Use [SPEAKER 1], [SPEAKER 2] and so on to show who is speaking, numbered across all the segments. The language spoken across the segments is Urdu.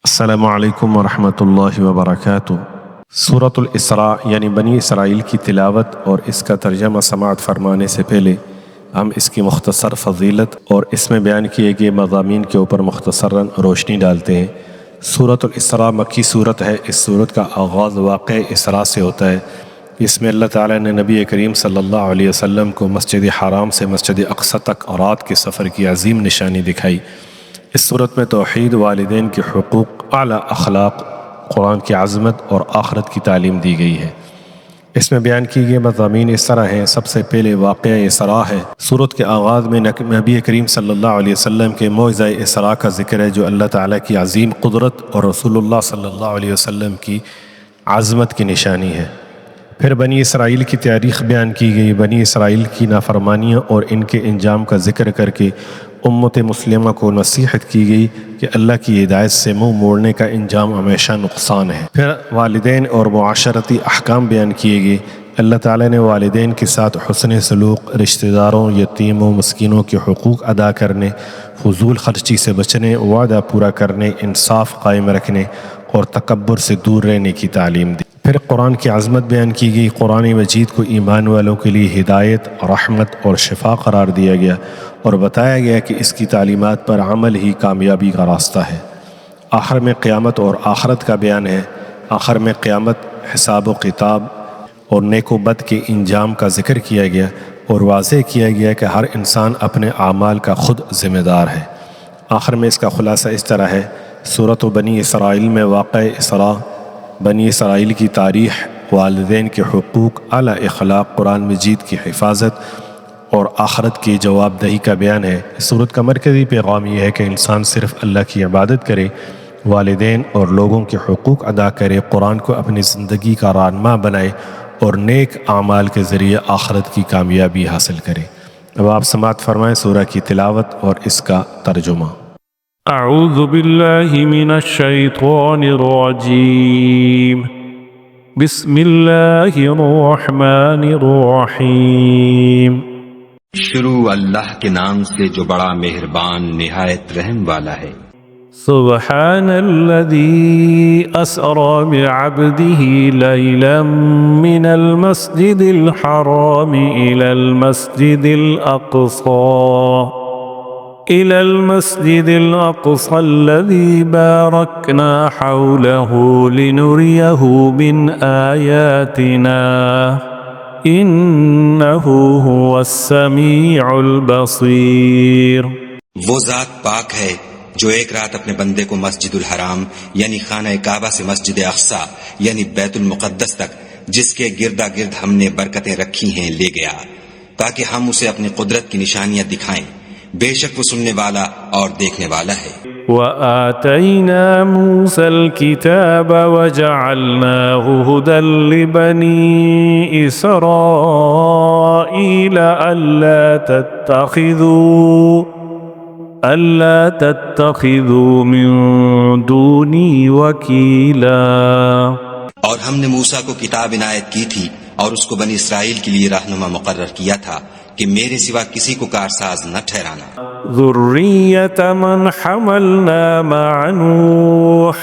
[SPEAKER 1] السلام علیکم ورحمۃ اللہ وبرکاتہ۔ سورۃ الاسراء یعنی بنی اسرائیل کی تلاوت اور اس کا ترجمہ سماعت فرمانے سے پہلے ہم اس کی مختصر فضیلت اور اس میں بیان کیے گئے مضامین کے اوپر مختصراً روشنی ڈالتے ہیں۔ سورۃ الاسراء مکی صورت ہے۔ اس صورت کا آغاز واقع اسراء سے ہوتا ہے۔ اس میں اللہ تعالیٰ نے نبی کریم صلی اللہ علیہ وسلم کو مسجد حرام سے مسجد اقصی تک رات کے سفر کی عظیم نشانی دکھائی۔ اس صورت میں توحید، والدین کے حقوق، اعلیٰ اخلاق، قرآن کی عظمت اور آخرت کی تعلیم دی گئی ہے۔ اس میں بیان کی گئے مضامین اس طرح ہیں۔ سب سے پہلے واقعہ اسراء ہے۔ صورت کے آغاز میں نبی کریم صلی اللہ علیہ وسلم کے معجزہ اسراء کا ذکر ہے، جو اللہ تعالیٰ کی عظیم قدرت اور رسول اللہ صلی اللہ علیہ وسلم کی عظمت کی نشانی ہے۔ پھر بنی اسرائیل کی تاریخ بیان کی گئی۔ بنی اسرائیل کی نافرمانیاں اور ان کے انجام کا ذکر کر کے امت مسلمہ کو نصیحت کی گئی کہ اللہ کی ہدایت سے منہ موڑنے کا انجام ہمیشہ نقصان ہے۔ پھر والدین اور معاشرتی احکام بیان کیے گئے۔ اللہ تعالیٰ نے والدین کے ساتھ حسن سلوک، رشتہ داروں، یتیموں، مسکینوں کے حقوق ادا کرنے، فضول خرچی سے بچنے، وعدہ پورا کرنے، انصاف قائم رکھنے اور تکبر سے دور رہنے کی تعلیم دی۔ پھر قرآن کی عظمت بیان کی گئی۔ قرآن مجید کو ایمان والوں کے لیے ہدایت، رحمت اور شفا قرار دیا گیا اور بتایا گیا کہ اس کی تعلیمات پر عمل ہی کامیابی کا راستہ ہے۔ آخر میں قیامت اور آخرت کا بیان ہے۔ آخر میں قیامت، حساب و کتاب اور نیک و بد کے انجام کا ذکر کیا گیا اور واضح کیا گیا کہ ہر انسان اپنے اعمال کا خود ذمہ دار ہے۔ آخر میں اس کا خلاصہ اس طرح ہے۔ سورۃ بنی اسرائیل میں واقع اسراء، بنی اسرائیل کی تاریخ، والدین کے حقوق، اعلیٰ اخلاق، قرآن مجید کی حفاظت اور آخرت کی جواب دہی کا بیان ہے۔ اس صورت کا مرکزی پیغام یہ ہے کہ انسان صرف اللہ کی عبادت کرے، والدین اور لوگوں کے حقوق ادا کرے، قرآن کو اپنی زندگی کا رہنما بنائے اور نیک اعمال کے ذریعے آخرت کی کامیابی حاصل کرے۔ اب آپ سماعت فرمائیں سورہ کی تلاوت اور اس کا ترجمہ۔
[SPEAKER 2] اعوذ باللہ من الشیطان الرجیم، بسم اللہ الرحمن الرحیم۔
[SPEAKER 3] شروع اللہ کے نام سے جو بڑا مہربان نہایت رحم والا ہے۔
[SPEAKER 2] سبحان الذی اسری بعبدہ لیلا من المسجد الحرام الى المسجد الأقصى الذي باركنا حوله لنريه من آياتنا إنه هو السميع البصير۔
[SPEAKER 3] وہ ذات پاک ہے جو ایک رات اپنے بندے کو مسجد الحرام یعنی خانہ کعبہ سے مسجد اقصی یعنی بیت المقدس تک، جس کے گردا گرد ہم نے برکتیں رکھی ہیں، لے گیا تاکہ ہم اسے اپنی قدرت کی نشانیاں دکھائیں۔ بے شک وہ سننے والا اور دیکھنے والا ہے۔
[SPEAKER 2] وآتينا موسى الكتاب وجعلناه هدى لبني إسرائيل ألا تتخذوا من دوني وكيلا۔
[SPEAKER 3] اور ہم نے موسیٰ کو کتاب عنایت کی تھی اور اس کو بنی اسرائیل کے لیے رہنما مقرر کیا تھا کہ میرے سوا کسی کو کارساز نہ ٹھہرانا۔
[SPEAKER 2] ذریۃ من حملنا مع نوح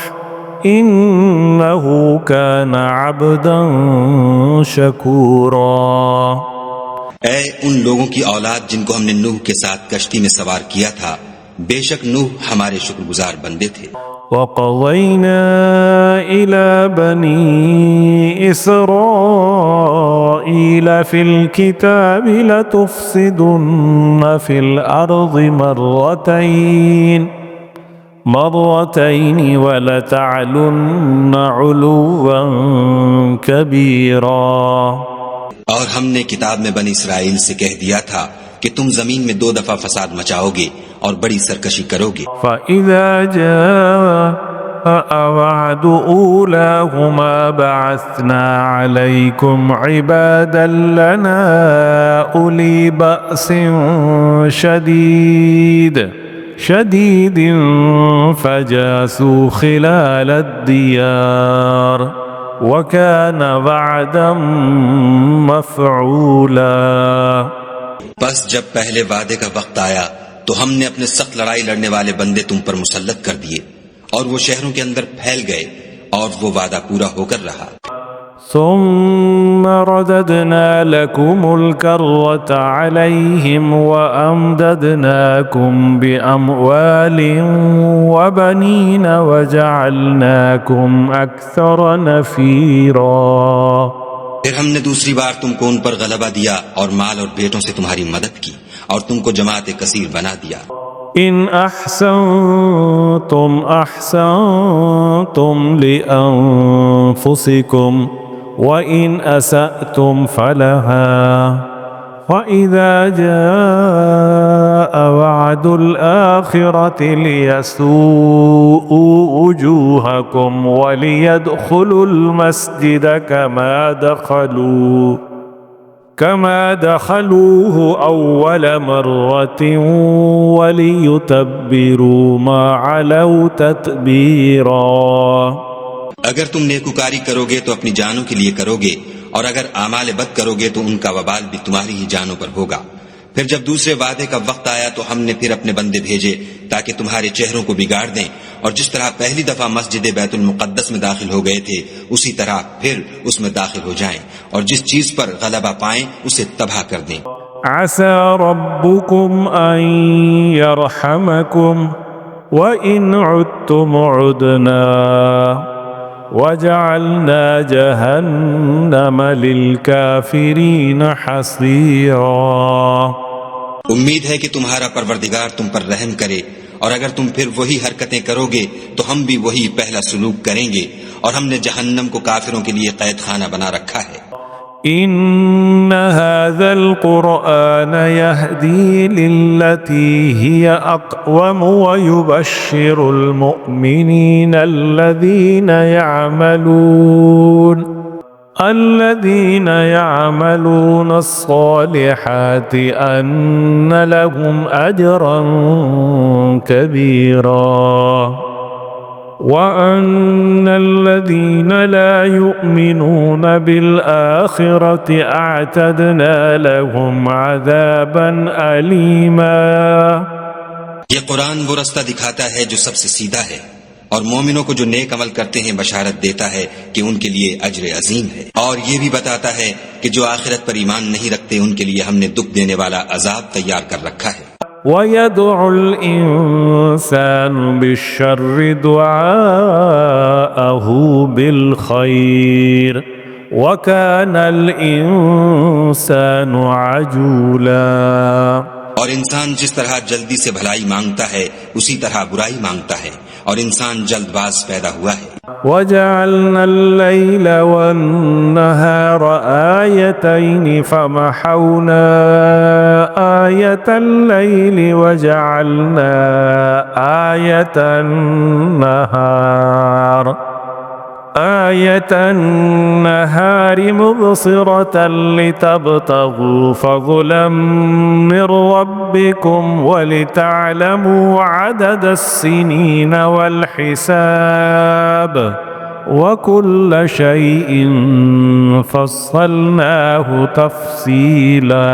[SPEAKER 2] انہ کان عبدا شکورا۔
[SPEAKER 3] اے ان لوگوں کی اولاد جن کو ہم نے نوح کے ساتھ کشتی میں سوار کیا تھا، بے شک نوح ہمارے شکر گزار بندے تھے۔
[SPEAKER 2] وَقَضَيْنَا إِلَى بَنِي إِسْرَائِيلَ فِي الْكِتَابِ لَتُفْسِدُنَّ فِي الْأَرْضِ مرتين وَلَتَعْلُنَّ عُلُوًّا كَبِيرًا۔
[SPEAKER 3] اور ہم نے کتاب میں بنی اسرائیل سے کہہ دیا تھا کہ تم زمین میں 2 دفعہ فساد مچاؤ گے اور بڑی سرکشی کرو گے۔
[SPEAKER 2] فَإِذَا جَاءَ وَعْدُ أُولَاهُمَا بَعَثْنَا عَلَيْكُمْ عِبَادًا لَنَا أُولِي بَأْسٍ شَدِيدٍ فَجَاسُوا خِلَالَ الدِّيَارِ وَكَانَ وَعْدًا مَفْعُولًا۔
[SPEAKER 3] بس جب پہلے وعدے کا وقت آیا تو ہم نے اپنے سخت لڑائی لڑنے والے بندے تم پر مسلط کر دیے، اور وہ شہروں کے اندر پھیل گئے اور وہ وعدہ پورا ہو کر رہا۔
[SPEAKER 2] ثم رددنا لكم الكرة عليهم وأمددناكم بأموال وبنين وجعلناكم أكثر نفيرا۔
[SPEAKER 3] پھر ہم نے دوسری بار تم کو ان پر غلبہ دیا اور مال اور بیٹوں سے تمہاری مدد کی اور تم کو جماعت کثیر بنا دیا۔
[SPEAKER 2] إن أحسنتم أحسنتم لأنفسكم وإن أسأتم فلها وإذا جاء وعد الآخرة ليسوءوا وجوهكم وليدخلوا المسجد كما دخلوه أول مرة وليتبروا ما علوا تتبيرا۔
[SPEAKER 3] اگر تم نیکوکاری کرو گے تو اپنی جانوں کے لیے کرو گے، اور اگر اعمال بد کرو گے تو ان کا وبال بھی تمہاری ہی جانوں پر ہوگا۔ پھر جب دوسرے وعدے کا وقت آیا تو ہم نے پھر اپنے بندے بھیجے تاکہ تمہارے چہروں کو بگاڑ دیں، اور جس طرح پہلی دفعہ مسجد بیت المقدس میں داخل ہو گئے تھے اسی طرح پھر اس میں داخل ہو جائیں، اور جس چیز پر غلبہ پائیں اسے تباہ کر دیں۔
[SPEAKER 2] عسى ربكم أن يرحمكم وإن عدتم عدنا وجعلنا جهنم للكافرين حصيرا۔
[SPEAKER 3] امید ہے کہ تمہارا پروردگار تم پر رحم کرے، اور اگر تم پھر وہی حرکتیں کرو گے تو ہم بھی وہی پہلا سلوک کریں گے، اور ہم نے جہنم کو کافروں کے لیے قید خانہ بنا رکھا ہے۔
[SPEAKER 2] إن هذا القرآن يهدي للتي هي أقوم ويبشر المؤمنين الذين يعملون الصالحات أن لهم أجرا كبيرا وأن الذين لا يؤمنون بالآخرة أعتدنا لهم عذابا أليما۔
[SPEAKER 3] یہ قرآن وہ رستہ دکھاتا ہے جو سب سے سیدھا ہے، اور مومنوں کو جو نیک عمل کرتے ہیں بشارت دیتا ہے کہ ان کے لیے اجر عظیم ہے، اور یہ بھی بتاتا ہے کہ جو آخرت پر ایمان نہیں رکھتے ان کے لیے ہم نے دکھ دینے والا عذاب تیار کر رکھا ہے۔
[SPEAKER 2] وَيَدْعُ الْإِنسَانُ بِالشَّرِّ دُعَاءَهُ بِالْخَيْرِ وَكَانَ الْإِنسَانُ عَجُولًا۔
[SPEAKER 3] اور انسان جس طرح جلدی سے بھلائی مانگتا ہے اسی طرح برائی مانگتا ہے، اور انسان جلد باز پیدا ہوا ہے۔
[SPEAKER 2] وَجَعَلْنَا اللَّيْلَ وَالنَّهَارَ آيَتَيْنِ فَمَحَوْنَا آيَةَ اللَّيْلِ وَجَعَلْنَا آيَةَ النَّهَارِ مُبْصِرَةً لِتَبْتَغُوا فَضْلًا مِّن رَّبِّكُمْ وَلِتَعْلَمُوا عَدَدَ السِّنِينَ وَالْحِسَابَ وَكُلَّ شَيْءٍ فَصَّلْنَاهُ تَفْصِيلًا۔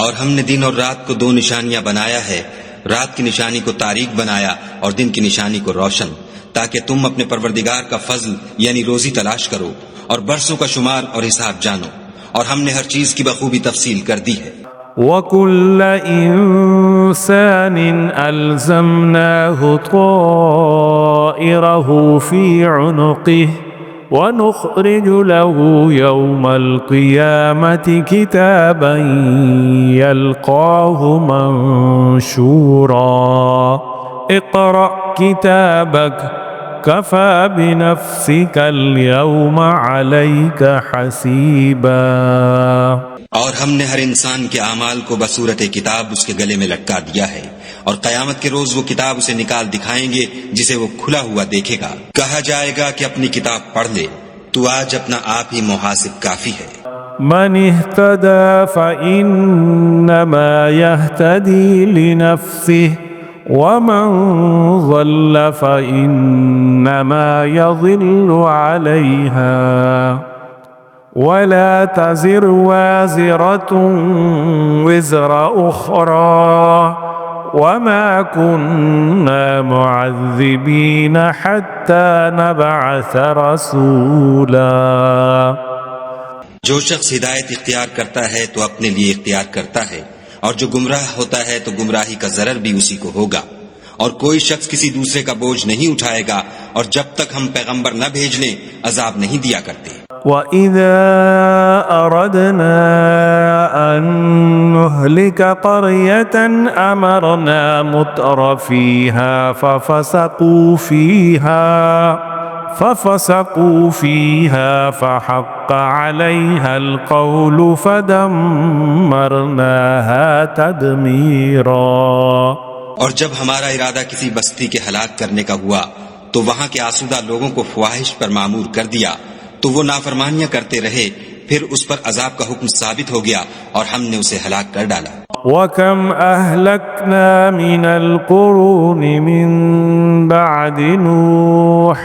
[SPEAKER 3] اور ہم نے دن اور رات کو دو نشانیاں بنایا ہے، رات کی نشانی کو تاریک بنایا اور دن کی نشانی کو روشن، تاکہ تم اپنے پروردگار کا فضل یعنی روزی تلاش کرو اور برسوں کا شمار اور حساب جانو، اور ہم نے ہر چیز کی بخوبی تفصیل کر دی ہے۔
[SPEAKER 2] وَكُلَّ إِنسَانٍ أَلْزَمْنَاهُ طَائِرَهُ فِي عُنُقِهِ وَنُخْرِجُ لَهُ يَوْمَ الْقِيَامَةِ كِتَابًا يَلْقَاهُ مَنشُورًا اقْرَأْ كِتَابَكَ كَفَى بِنَفْسِكَ الْيَوْمَ عَلَيْكَ حَسِيبًا۔
[SPEAKER 3] اور ہم نے ہر انسان کے اعمال کو بصورت کتاب اس کے گلے میں لٹکا دیا ہے، اور قیامت کے روز وہ کتاب اسے نکال دکھائیں گے جسے وہ کھلا ہوا دیکھے گا۔ کہا جائے گا کہ اپنی کتاب پڑھ لے، تو آج اپنا آپ ہی محاسب کافی ہے۔
[SPEAKER 2] من اهتدى فإنما يهتدي لنفسه ومن ضل فإنما يضل عليها ولا تزر وازرة وزر أخرى وما كنا معذبين حتى نبعث رسولا.
[SPEAKER 3] جو شخص ہدایت اختیار کرتا ہے تو اپنے لیے اختیار کرتا ہے، اور جو گمراہ ہوتا ہے تو گمراہی کا ضرر بھی اسی کو ہوگا، اور کوئی شخص کسی دوسرے کا بوجھ نہیں اٹھائے گا، اور جب تک ہم پیغمبر نہ بھیج لیں عذاب نہیں دیا کرتے.
[SPEAKER 2] وَإِذَا أَرَدْنَا أَن نُّهْلِكَ قَرْيَةً أَمَرْنَا مُتْرَ فِيهَا فَفَسَقُوا فِيهَا فَحَقَّ عَلَيْهَا الْقَوْلُ فَدَمَّرْنَاهَا تَدْمِيرًا.
[SPEAKER 3] اور جب ہمارا ارادہ کسی بستی کے ہلاک کرنے کا ہوا تو وہاں کے آسودہ لوگوں کو فواحش پر معمور کر دیا، تو وہ نافرمانیاں کرتے رہے، پھر اس پر عذاب کا حکم ثابت ہو گیا اور ہم نے اسے ہلاک کر ڈالا.
[SPEAKER 2] وَكَمْ أَهْلَكْنَا مِنَ الْقُرُونِ مِن بَعْدِ نُوحٍ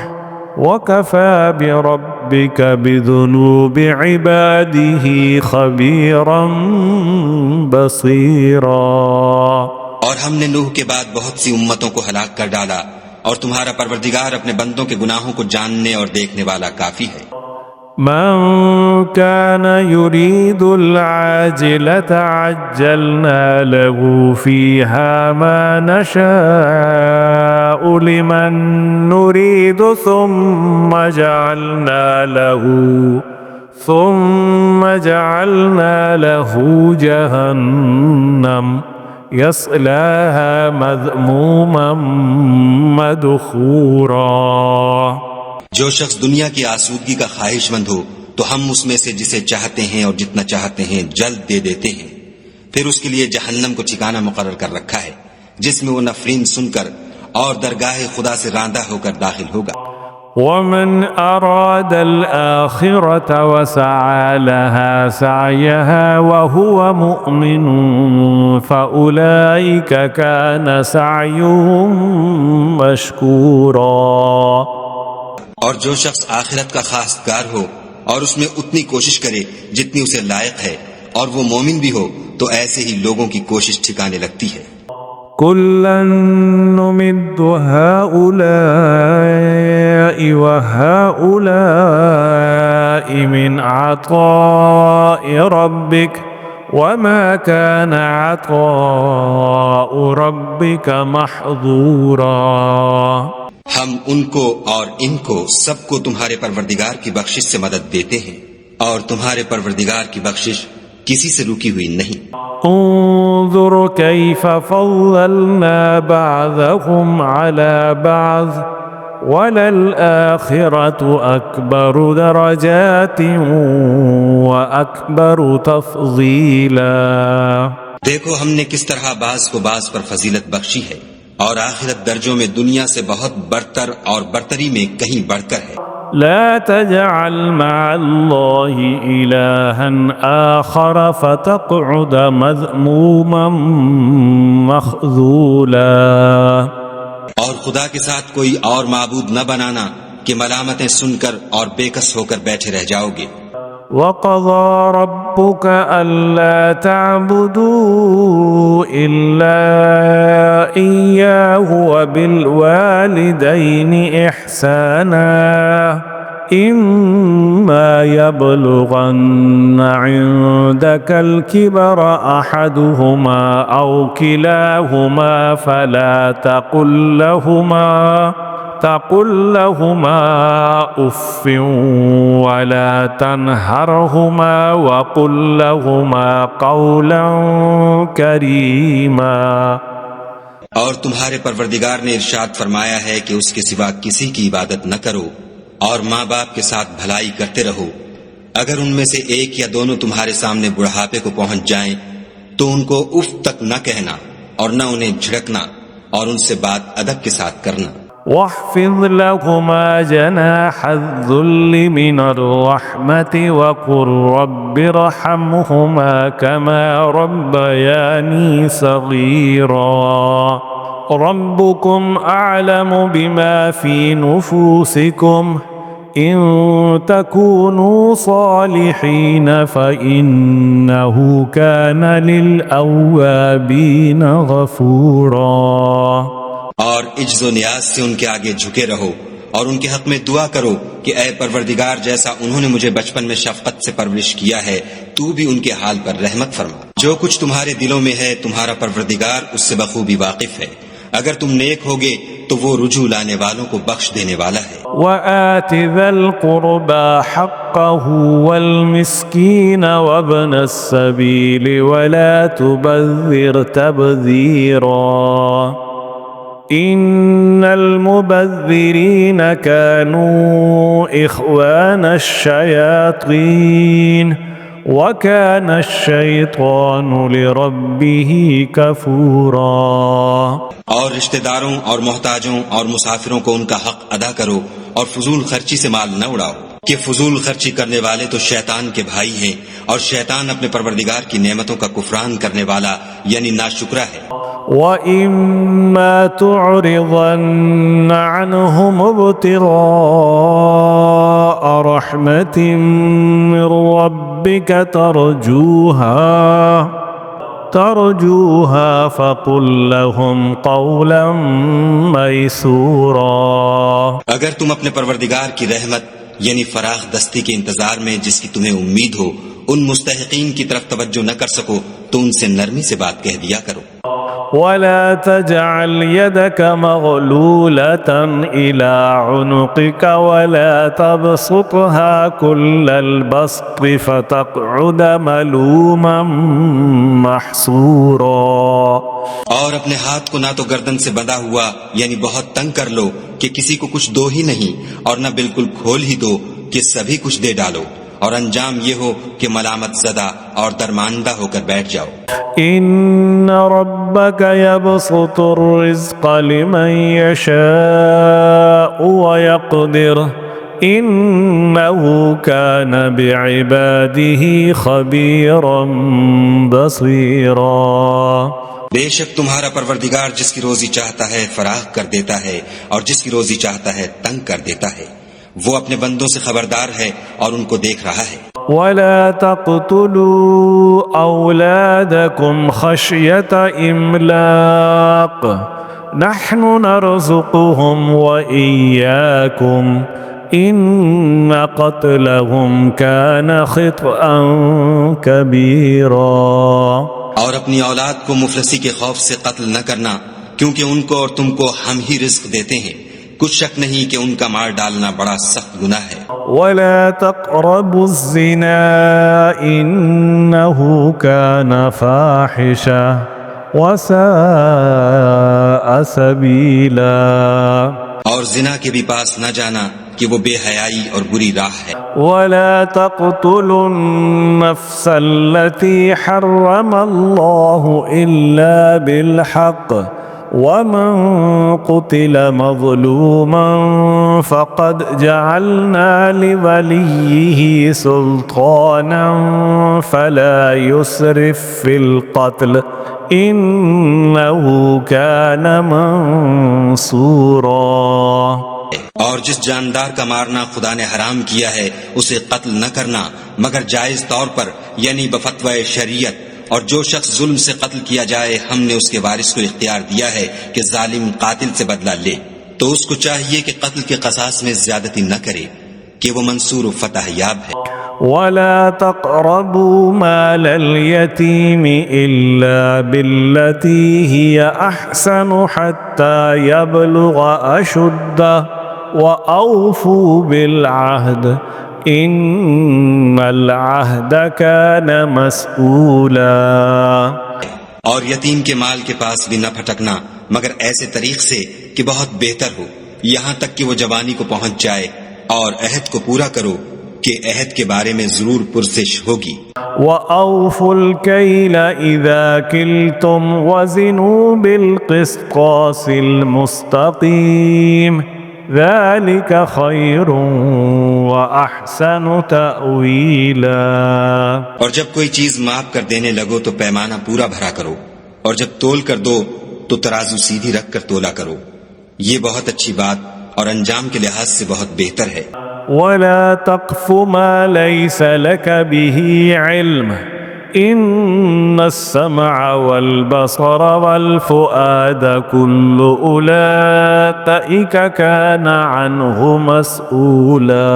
[SPEAKER 2] وَكَفَى بِرَبِّكَ بِذُنُوبِ عِبَادِهِ خَبِيرًا بَصِيرًا.
[SPEAKER 3] اور ہم نے نوح کے بعد بہت سی امتوں کو ہلاک کر ڈالا، اور تمہارا پروردگار اپنے بندوں کے گناہوں کو جاننے اور دیکھنے والا کافی ہے.
[SPEAKER 2] من كان يريد العاجلة عجلنا له فيها ما نشاء لمن نريد ثم جعلنا له جهنم يصلاها مذموما مدحورا.
[SPEAKER 3] جو شخص دنیا کی آسودگی کا خواہش مند ہو تو ہم اس میں سے جسے چاہتے ہیں اور جتنا چاہتے ہیں جلد دے دیتے ہیں، پھر اس کے لیے جہنم کو ٹھکانہ مقرر کر رکھا ہے جس میں وہ نفرین سن کر اور درگاہ خدا سے راندہ ہو کر داخل ہوگا.
[SPEAKER 2] ومن أراد الآخرة وسعى لها سعيها وهو مؤمن فأولئك كان سعيهم مشكورا.
[SPEAKER 3] اور جو شخص آخرت کا خواستگار ہو اور اس میں اتنی کوشش کرے جتنی اسے لائق ہے اور وہ مومن بھی ہو تو ایسے ہی لوگوں کی کوشش ٹھکانے لگتی ہے.
[SPEAKER 2] كُلًّا نُّمِدُّ هَٰؤُلَاءِ وَهَٰؤُلَاءِ مِنْ عَطَاءِ رَبِّكَ وَمَا كَانَ عَطَاءُ رَبِّكَ مَحْظُورًا.
[SPEAKER 3] ہم ان کو اور ان کو سب کو تمہارے پروردگار کی بخشش سے مدد دیتے ہیں، اور تمہارے پروردگار کی بخشش کسی سے رکی ہوئی نہیں.
[SPEAKER 2] انظر كيف فضلنا بعضهم على بعض وللآخرة أكبر درجات وأكبر تفضيلا.
[SPEAKER 3] دیکھو ہم نے کس طرح بعض کو بعض پر فضیلت بخشی ہے، اور آخرت درجوں میں دنیا سے بہت برتر اور برتری میں کہیں بڑھ کر ہے.
[SPEAKER 2] لا تجعل مع الله إلها آخر فتقعد مذموما مخذولا.
[SPEAKER 3] اور خدا کے ساتھ کوئی اور معبود نہ بنانا کہ ملامتیں سن کر اور بے کس ہو کر بیٹھے رہ جاؤ گے.
[SPEAKER 2] وَقَضَى رَبُّكَ أَلَّا تَعْبُدُوا إِلَّا إِيَّاهُ وَبِالْوَالِدَيْنِ إِحْسَانًا إِمَّا يَبْلُغَنَّ عِندَكَ الْكِبَرَ أَحَدُهُمَا أَوْ كِلَاهُمَا فَلَا تقل لهما اف ولا تنهرهما وقل لهما قولا كريما.
[SPEAKER 3] اور تمہارے پروردگار نے ارشاد فرمایا ہے کہ اس کے سوا کسی کی عبادت نہ کرو، اور ماں باپ کے ساتھ بھلائی کرتے رہو. اگر ان میں سے ایک یا دونوں تمہارے سامنے بڑھاپے کو پہنچ جائیں تو ان کو اف تک نہ کہنا اور نہ انہیں جھڑکنا، اور ان سے بات ادب کے ساتھ کرنا.
[SPEAKER 2] واخفض لهما جناح الذل من الرحمة وقل رب ارحمهما كما ربياني صغيرا. ربكم أعلم بما في نفوسكم إن تكونوا صالحين فإنه كان للأوابين غفورا.
[SPEAKER 3] اور عجز و نیاز سے ان کے آگے جھکے رہو اور ان کے حق میں دعا کرو کہ اے پروردگار جیسا انہوں نے مجھے بچپن میں شفقت سے پرورش کیا ہے تو بھی ان کے حال پر رحمت فرما. جو کچھ تمہارے دلوں میں ہے تمہارا پروردگار اس سے بخوبی واقف ہے. اگر تم نیک ہوگے تو وہ رجوع لانے والوں کو بخش دینے والا ہے.
[SPEAKER 2] وآت ذا القربى حقه والمسكين وابن السبيل ولا تبذر تبذيرا إن المبذرين كانوا إخوان الشياطين وكان الشيطان لربه كفورا.
[SPEAKER 3] اور رشتہ داروں اور محتاجوں اور مسافروں کو ان کا حق ادا کرو اور فضول خرچی سے مال نہ اڑاؤ کہ فضول خرچی کرنے والے تو شیطان کے بھائی ہیں اور شیطان اپنے پروردگار کی نعمتوں کا کفران کرنے والا یعنی ناشکرا ہے.
[SPEAKER 2] وَإِمَّا تُعْرِضَنَّ عَنْهُمُ ابْتِغَاءَ رَحْمَةٍ مِّن رَّبِّكَ ترجوها فقل لهم قولا ميسورا.
[SPEAKER 3] اگر تم اپنے پروردگار کی رحمت یعنی فراخ دستی کے انتظار میں جس کی تمہیں امید ہو ان مستحقین کی طرف توجہ نہ کر سکو تو ان سے نرمی سے بات کہہ دیا کرو.
[SPEAKER 2] ولا تجعل يدك مغلولة إلى عنقك ولا تبسطها كل البسط فتقعد ملوما محسورا.
[SPEAKER 3] اور اپنے ہاتھ کو نہ تو گردن سے بندھا ہوا یعنی بہت تنگ کر لو کہ کسی کو کچھ دو ہی نہیں اور نہ بالکل کھول ہی دو کہ سبھی کچھ دے ڈالو اور انجام یہ ہو کہ ملامت زدہ اور درماندہ ہو کر بیٹھ جاؤ.
[SPEAKER 2] ان ربك يبسط الرزق لمن يشاء ويقدر انه كان بعباده خبيرا بصيرا.
[SPEAKER 3] بے شک تمہارا پروردگار جس کی روزی چاہتا ہے فراخ کر دیتا ہے اور جس کی روزی چاہتا ہے تنگ کر دیتا ہے. وہ اپنے بندوں سے خبردار ہے اور ان کو دیکھ رہا ہے.
[SPEAKER 2] ولا تقتلوا أولادكم خشية إملاق نحن نرزقهم وإياكم إن قتلهم كان خطأ كبيرا.
[SPEAKER 3] اور اپنی اولاد کو مفلسی کے خوف سے قتل نہ کرنا کیونکہ ان کو اور تم کو ہم ہی رزق دیتے ہیں. کچھ شک نہیں کہ ان کا مار ڈالنا بڑا سخت گناہ ہے.
[SPEAKER 2] ولا تقربوا الزنا إنه كان فاحشة وساء سبيلا.
[SPEAKER 3] اور زنا کے بھی پاس نہ جانا کہ وہ بے حیائی اور بری راہ ہے.
[SPEAKER 2] ولا تقتلوا النفس التي حرم الله إلا بالحق ومن قتل مظلوما فقد جعلنا لوليه سلطانا فلا يسرف في القتل إنه كان منصورا.
[SPEAKER 3] اور جس جاندار کا مارنا خدا نے حرام کیا ہے اسے قتل نہ کرنا مگر جائز طور پر یعنی بفتوی شریعت. اور جو شخص ظلم سے قتل کیا جائے ہم نے اس کے وارث کو اختیار دیا ہے کہ ظالم قاتل سے بدلہ لے تو اس کو چاہیے کہ قتل کے قصاص میں زیادتی نہ کرے کہ وہ منصور و فتح یاب ہے.
[SPEAKER 2] ولا تقربوا مال اليتيم إلا بالتي هي أحسن حتى يبلغ أشده وأوفوا بالعهد ان العہد کان مسئولا.
[SPEAKER 3] اور یتیم کے مال کے پاس بھی نہ پھٹکنا مگر ایسے طریق سے کہ بہت بہتر ہو یہاں تک کہ وہ جوانی کو پہنچ جائے اور عہد کو پورا کرو کہ عہد کے بارے میں ضرور پرسش ہوگی.
[SPEAKER 2] وَأَوْفُوا الْكَيْلَ إِذَا كِلْتُمْ وَزِنُوا بِالْقِسْطَاسِ الْمُسْتَقِيمِ ذَلِكَ خَيْرٌ وَأَحْسَنُ تَأْوِيلًا.
[SPEAKER 3] اور جب کوئی چیز ماپ کر دینے لگو تو پیمانہ پورا بھرا کرو اور جب تول کر دو تو ترازو سیدھی رکھ کر تولا کرو. یہ بہت اچھی بات اور انجام کے لحاظ سے بہت بہتر ہے.
[SPEAKER 2] ولا تقف ما ليس لك به علم إن السمع والبصر والفؤاد كل أولئك كان عنه مسؤولا.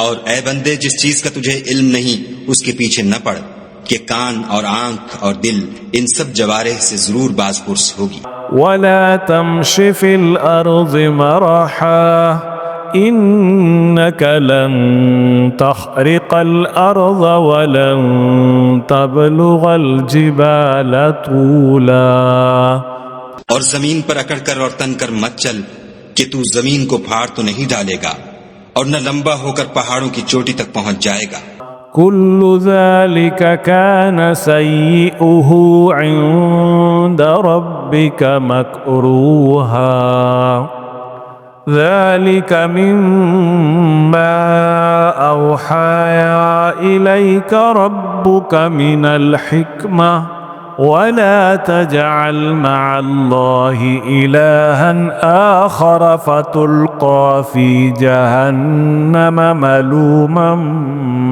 [SPEAKER 3] اور اے بندے جس چیز کا تجھے علم نہیں اس کے پیچھے نہ پڑ کہ کان اور آنکھ اور دل ان سب جوارح سے ضرور باز پرس ہوگی.
[SPEAKER 2] ولا تمش في الأرض مرحا إنك لن تخرق الأرض ولن تبلغ الجبال طولا.
[SPEAKER 3] اور زمین پر اکڑ کر اور تن کر مت چل کہ تو زمین کو پھاڑ تو نہیں ڈالے گا اور نہ لمبا ہو کر پہاڑوں کی چوٹی تک پہنچ جائے گا.
[SPEAKER 2] كل ذلك كان سيئه عند ربك مكروها ذلك مما أوحى إليك ربك من الحكمة ولا تجعل مع الله إلها آخر فتلقى في جهنم ملوما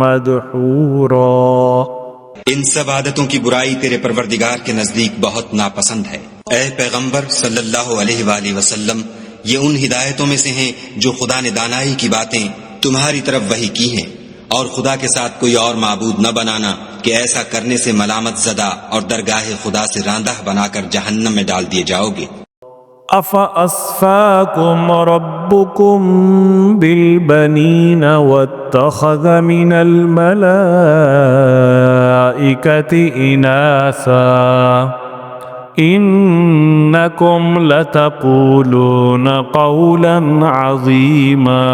[SPEAKER 2] مدحورا.
[SPEAKER 3] ان سب عادتوں کی برائی تیرے پروردگار کے نزدیک بہت ناپسند ہے. اے پیغمبر صلی اللہ علیہ وآلہ وسلم، یہ ان ہدایتوں میں سے ہیں جو خدا نے دانائی کی باتیں تمہاری طرف وحی کی ہیں، اور خدا کے ساتھ کوئی اور معبود نہ بنانا کہ ایسا کرنے سے ملامت زدہ اور درگاہ خدا سے راندہ بنا کر جہنم میں ڈال دیے جاؤ گے.
[SPEAKER 2] أَفَأَصْفَاكُمْ رَبُّكُمْ بِالْبَنِينَ وَاتَّخَذَ مِنَ الْمَلَائِكَةِ إِنَاثًا إِنَّكُمْ لَتَقُولُونَ قَوْلًا عَظِيمًا.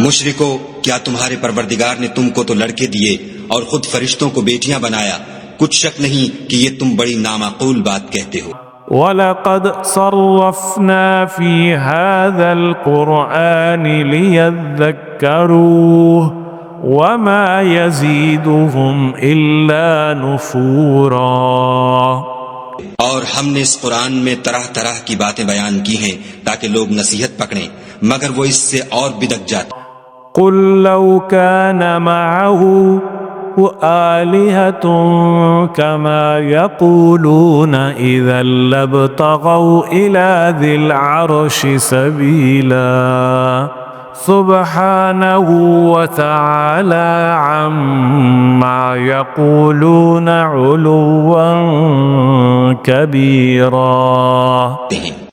[SPEAKER 3] مشرکو، کیا تمہارے پروردگار نے تم کو تو لڑکے دیے اور خود فرشتوں کو بیٹیاں بنایا؟ کچھ شک نہیں کہ یہ تم بڑی نامعقول بات کہتے ہو.
[SPEAKER 2] وَلَقَدْ صَرَّفْنَا فِي هَذَا الْقُرْآنِ لِيَذَّكَّرُوا وَمَا يَزِيدُهُمْ إِلَّا نُفُورًا.
[SPEAKER 3] اور ہم نے اس قرآن میں طرح طرح کی باتیں بیان کی ہیں تاکہ لوگ نصیحت پکڑیں، مگر وہ اس سے اور بدک جاتے.
[SPEAKER 2] قُلْ لَوْ كَانَ مَعَهُ آلِهَةٌ كَمَا يَقُولُونَ إِذًا لَابْتَغَوْا إِلَى ذِي الْعَرْشِ سَبِيلًا سُبْحَانَهُ وَتَعَالَى عَمَّا يَقُولُونَ عُلُوًّا كَبِيرًا.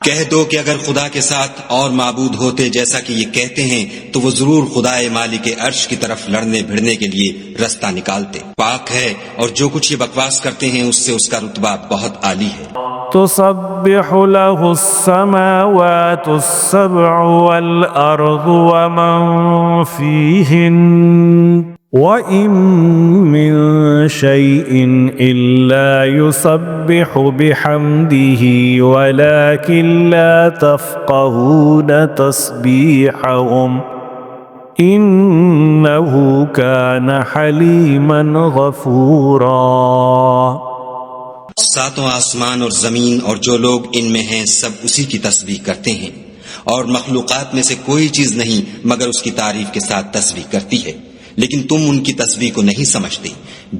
[SPEAKER 3] کہہ دو کہ اگر خدا کے ساتھ اور معبود ہوتے جیسا کہ یہ کہتے ہیں تو وہ ضرور خدائے مالک عرش کی طرف لڑنے بھڑنے کے لیے رستہ نکالتے. پاک ہے اور جو کچھ یہ بکواس کرتے ہیں اس سے اس کا رتبہ بہت عالی ہے.
[SPEAKER 2] تسبح له السماوات السبع والأرض ومن فيهن وَإِن مِّن شَيْءٍ إِلَّا يُسَبِّحُ بِحَمْدِهِ وَلَكِن لَّا تَفْقَهُونَ تَسْبِيحَهُمْ إِنَّهُ كَانَ حَلِيمًا غَفُورًا.
[SPEAKER 3] ساتوں آسمان اور زمین اور جو لوگ ان میں ہیں سب اسی کی تسبیح کرتے ہیں، اور مخلوقات میں سے کوئی چیز نہیں مگر اس کی تعریف کے ساتھ تسبیح کرتی ہے، لیکن تم ان کی تسبیح کو نہیں سمجھتے.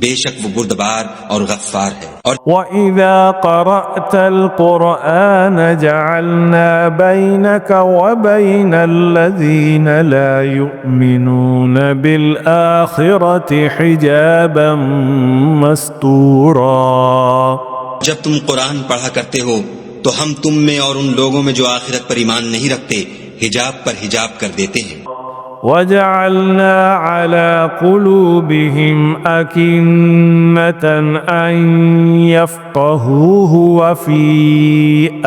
[SPEAKER 3] بے شک وہ بردبار اور غفار ہے. اور
[SPEAKER 2] وَإِذَا قَرَأْتَ الْقُرْآنَ جَعَلْنَا بَيْنَكَ وَبَيْنَ الَّذِينَ لَا يُؤْمِنُونَ بِالْآخِرَةِ حِجَابًا مَسْتُورًا.
[SPEAKER 3] جب تم قرآن پڑھا کرتے ہو تو ہم تم میں اور ان لوگوں میں جو آخرت پر ایمان نہیں رکھتے حجاب پر حجاب کر دیتے ہیں.
[SPEAKER 2] وَجَعَلْنَا عَلَى قُلُوبِهِمْ أَكِنَّةً أَن يَفْقَهُوهُ وَفِي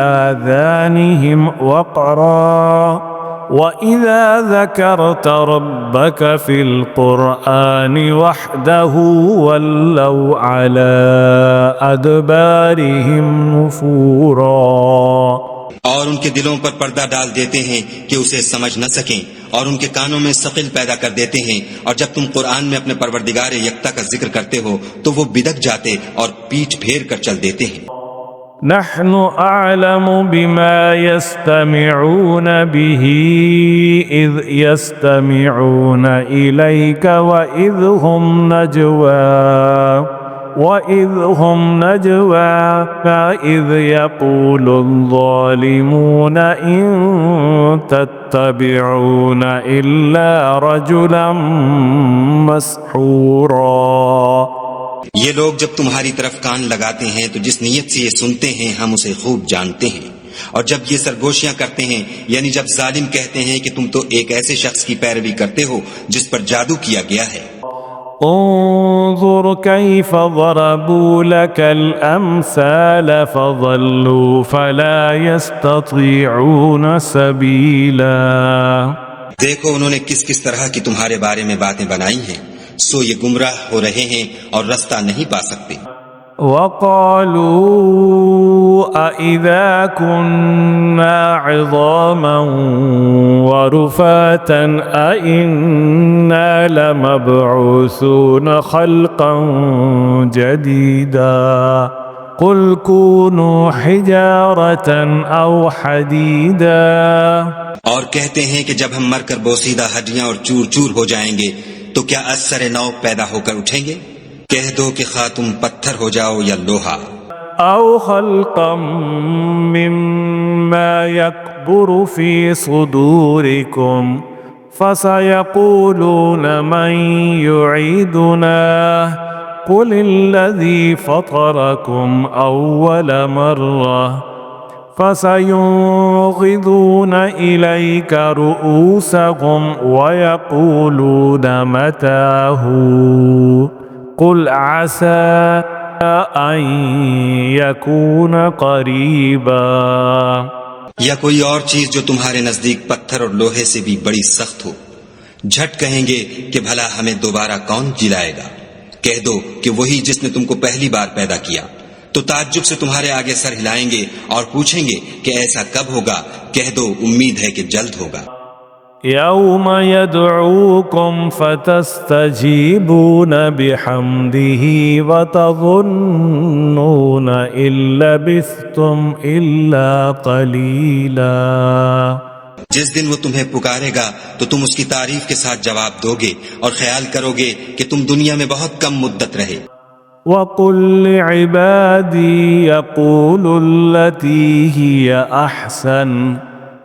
[SPEAKER 2] آذَانِهِمْ وَقْرًا وَإِذَا ذَكَرْتَ رَبَّكَ فِي الْقُرْآنِ وَحْدَهُ وَلَّوْا عَلَى أَدْبَارِهِمْ نُفُورًا.
[SPEAKER 3] اور ان کے دلوں پر پردہ ڈال دیتے ہیں کہ اسے سمجھ نہ سکیں، اور ان کے کانوں میں ثقل پیدا کر دیتے ہیں، اور جب تم قرآن میں اپنے پروردگار یکتا کا ذکر کرتے ہو تو وہ بدک جاتے اور پیٹھ پھیر کر چل دیتے ہیں.
[SPEAKER 2] نحن أعلم بما يستمعون به إذ يستمعون إليك وإذ هم نجوى فإذ يقول الظالمون إن تتبعون إلا رجلا مسحورا.
[SPEAKER 3] یہ لوگ جب تمہاری طرف کان لگاتے ہیں تو جس نیت سے یہ سنتے ہیں ہم اسے خوب جانتے ہیں، اور جب یہ سرگوشیاں کرتے ہیں یعنی جب ظالم کہتے ہیں کہ تم تو ایک ایسے شخص کی پیروی کرتے ہو جس پر جادو کیا گیا ہے.
[SPEAKER 2] انظر كيف ضربوا لك الأمثال فضلوا فلا يستطيعون سبيلا.
[SPEAKER 3] دیکھو انہوں نے کس کس طرح کی تمہارے بارے میں باتیں بنائی ہیں، سو یہ گمراہ ہو رہے ہیں اور رستہ نہیں پا سکتے.
[SPEAKER 2] وقالوا أإذا كنا عظاما ورفاتا أإنا لمبعوثون خلقا جديدا قل كونوا حجارة أو حديدا.
[SPEAKER 3] اور کہتے ہیں کہ جب ہم مر کر بوسیدہ ہڈیاں اور چور چور ہو جائیں گے تو کیا از سر نو پیدا ہو کر اٹھیں گے؟ کہہ دو کہ خواہ تم پتھر ہو جاؤ یا لوہا.
[SPEAKER 2] أو خلقا مما يكبر في صدوركم فسيقولون من يعيدنا قل الذي فطركم أول مرة فسينغضون إليك رؤوسهم ويقولون متى هو قل عسى أن يكون قريبا.
[SPEAKER 3] یا کوئی اور چیز جو تمہارے نزدیک پتھر اور لوہے سے بھی بڑی سخت ہو. جھٹ کہیں گے کہ بھلا ہمیں دوبارہ کون جلائے گا؟ کہہ دو کہ وہی جس نے تم کو پہلی بار پیدا کیا. تو تعجب سے تمہارے آگے سر ہلائیں گے اور پوچھیں گے کہ ایسا کب ہوگا؟ کہہ دو امید ہے کہ جلد ہوگا.
[SPEAKER 2] يوم يدعوكم فتستجيبون بحمده وتظنون إن لبثتم إلا قليلا.
[SPEAKER 3] جس دن وہ تمہیں پکارے گا تو تم اس کی تعریف کے ساتھ جواب دو گے اور خیال کرو گے کہ تم دنیا میں بہت کم مدت رہے.
[SPEAKER 2] وَقُلْ لِعِبَادِي يَقُولُوا الَّتِي هِيَ أَحْسَنُ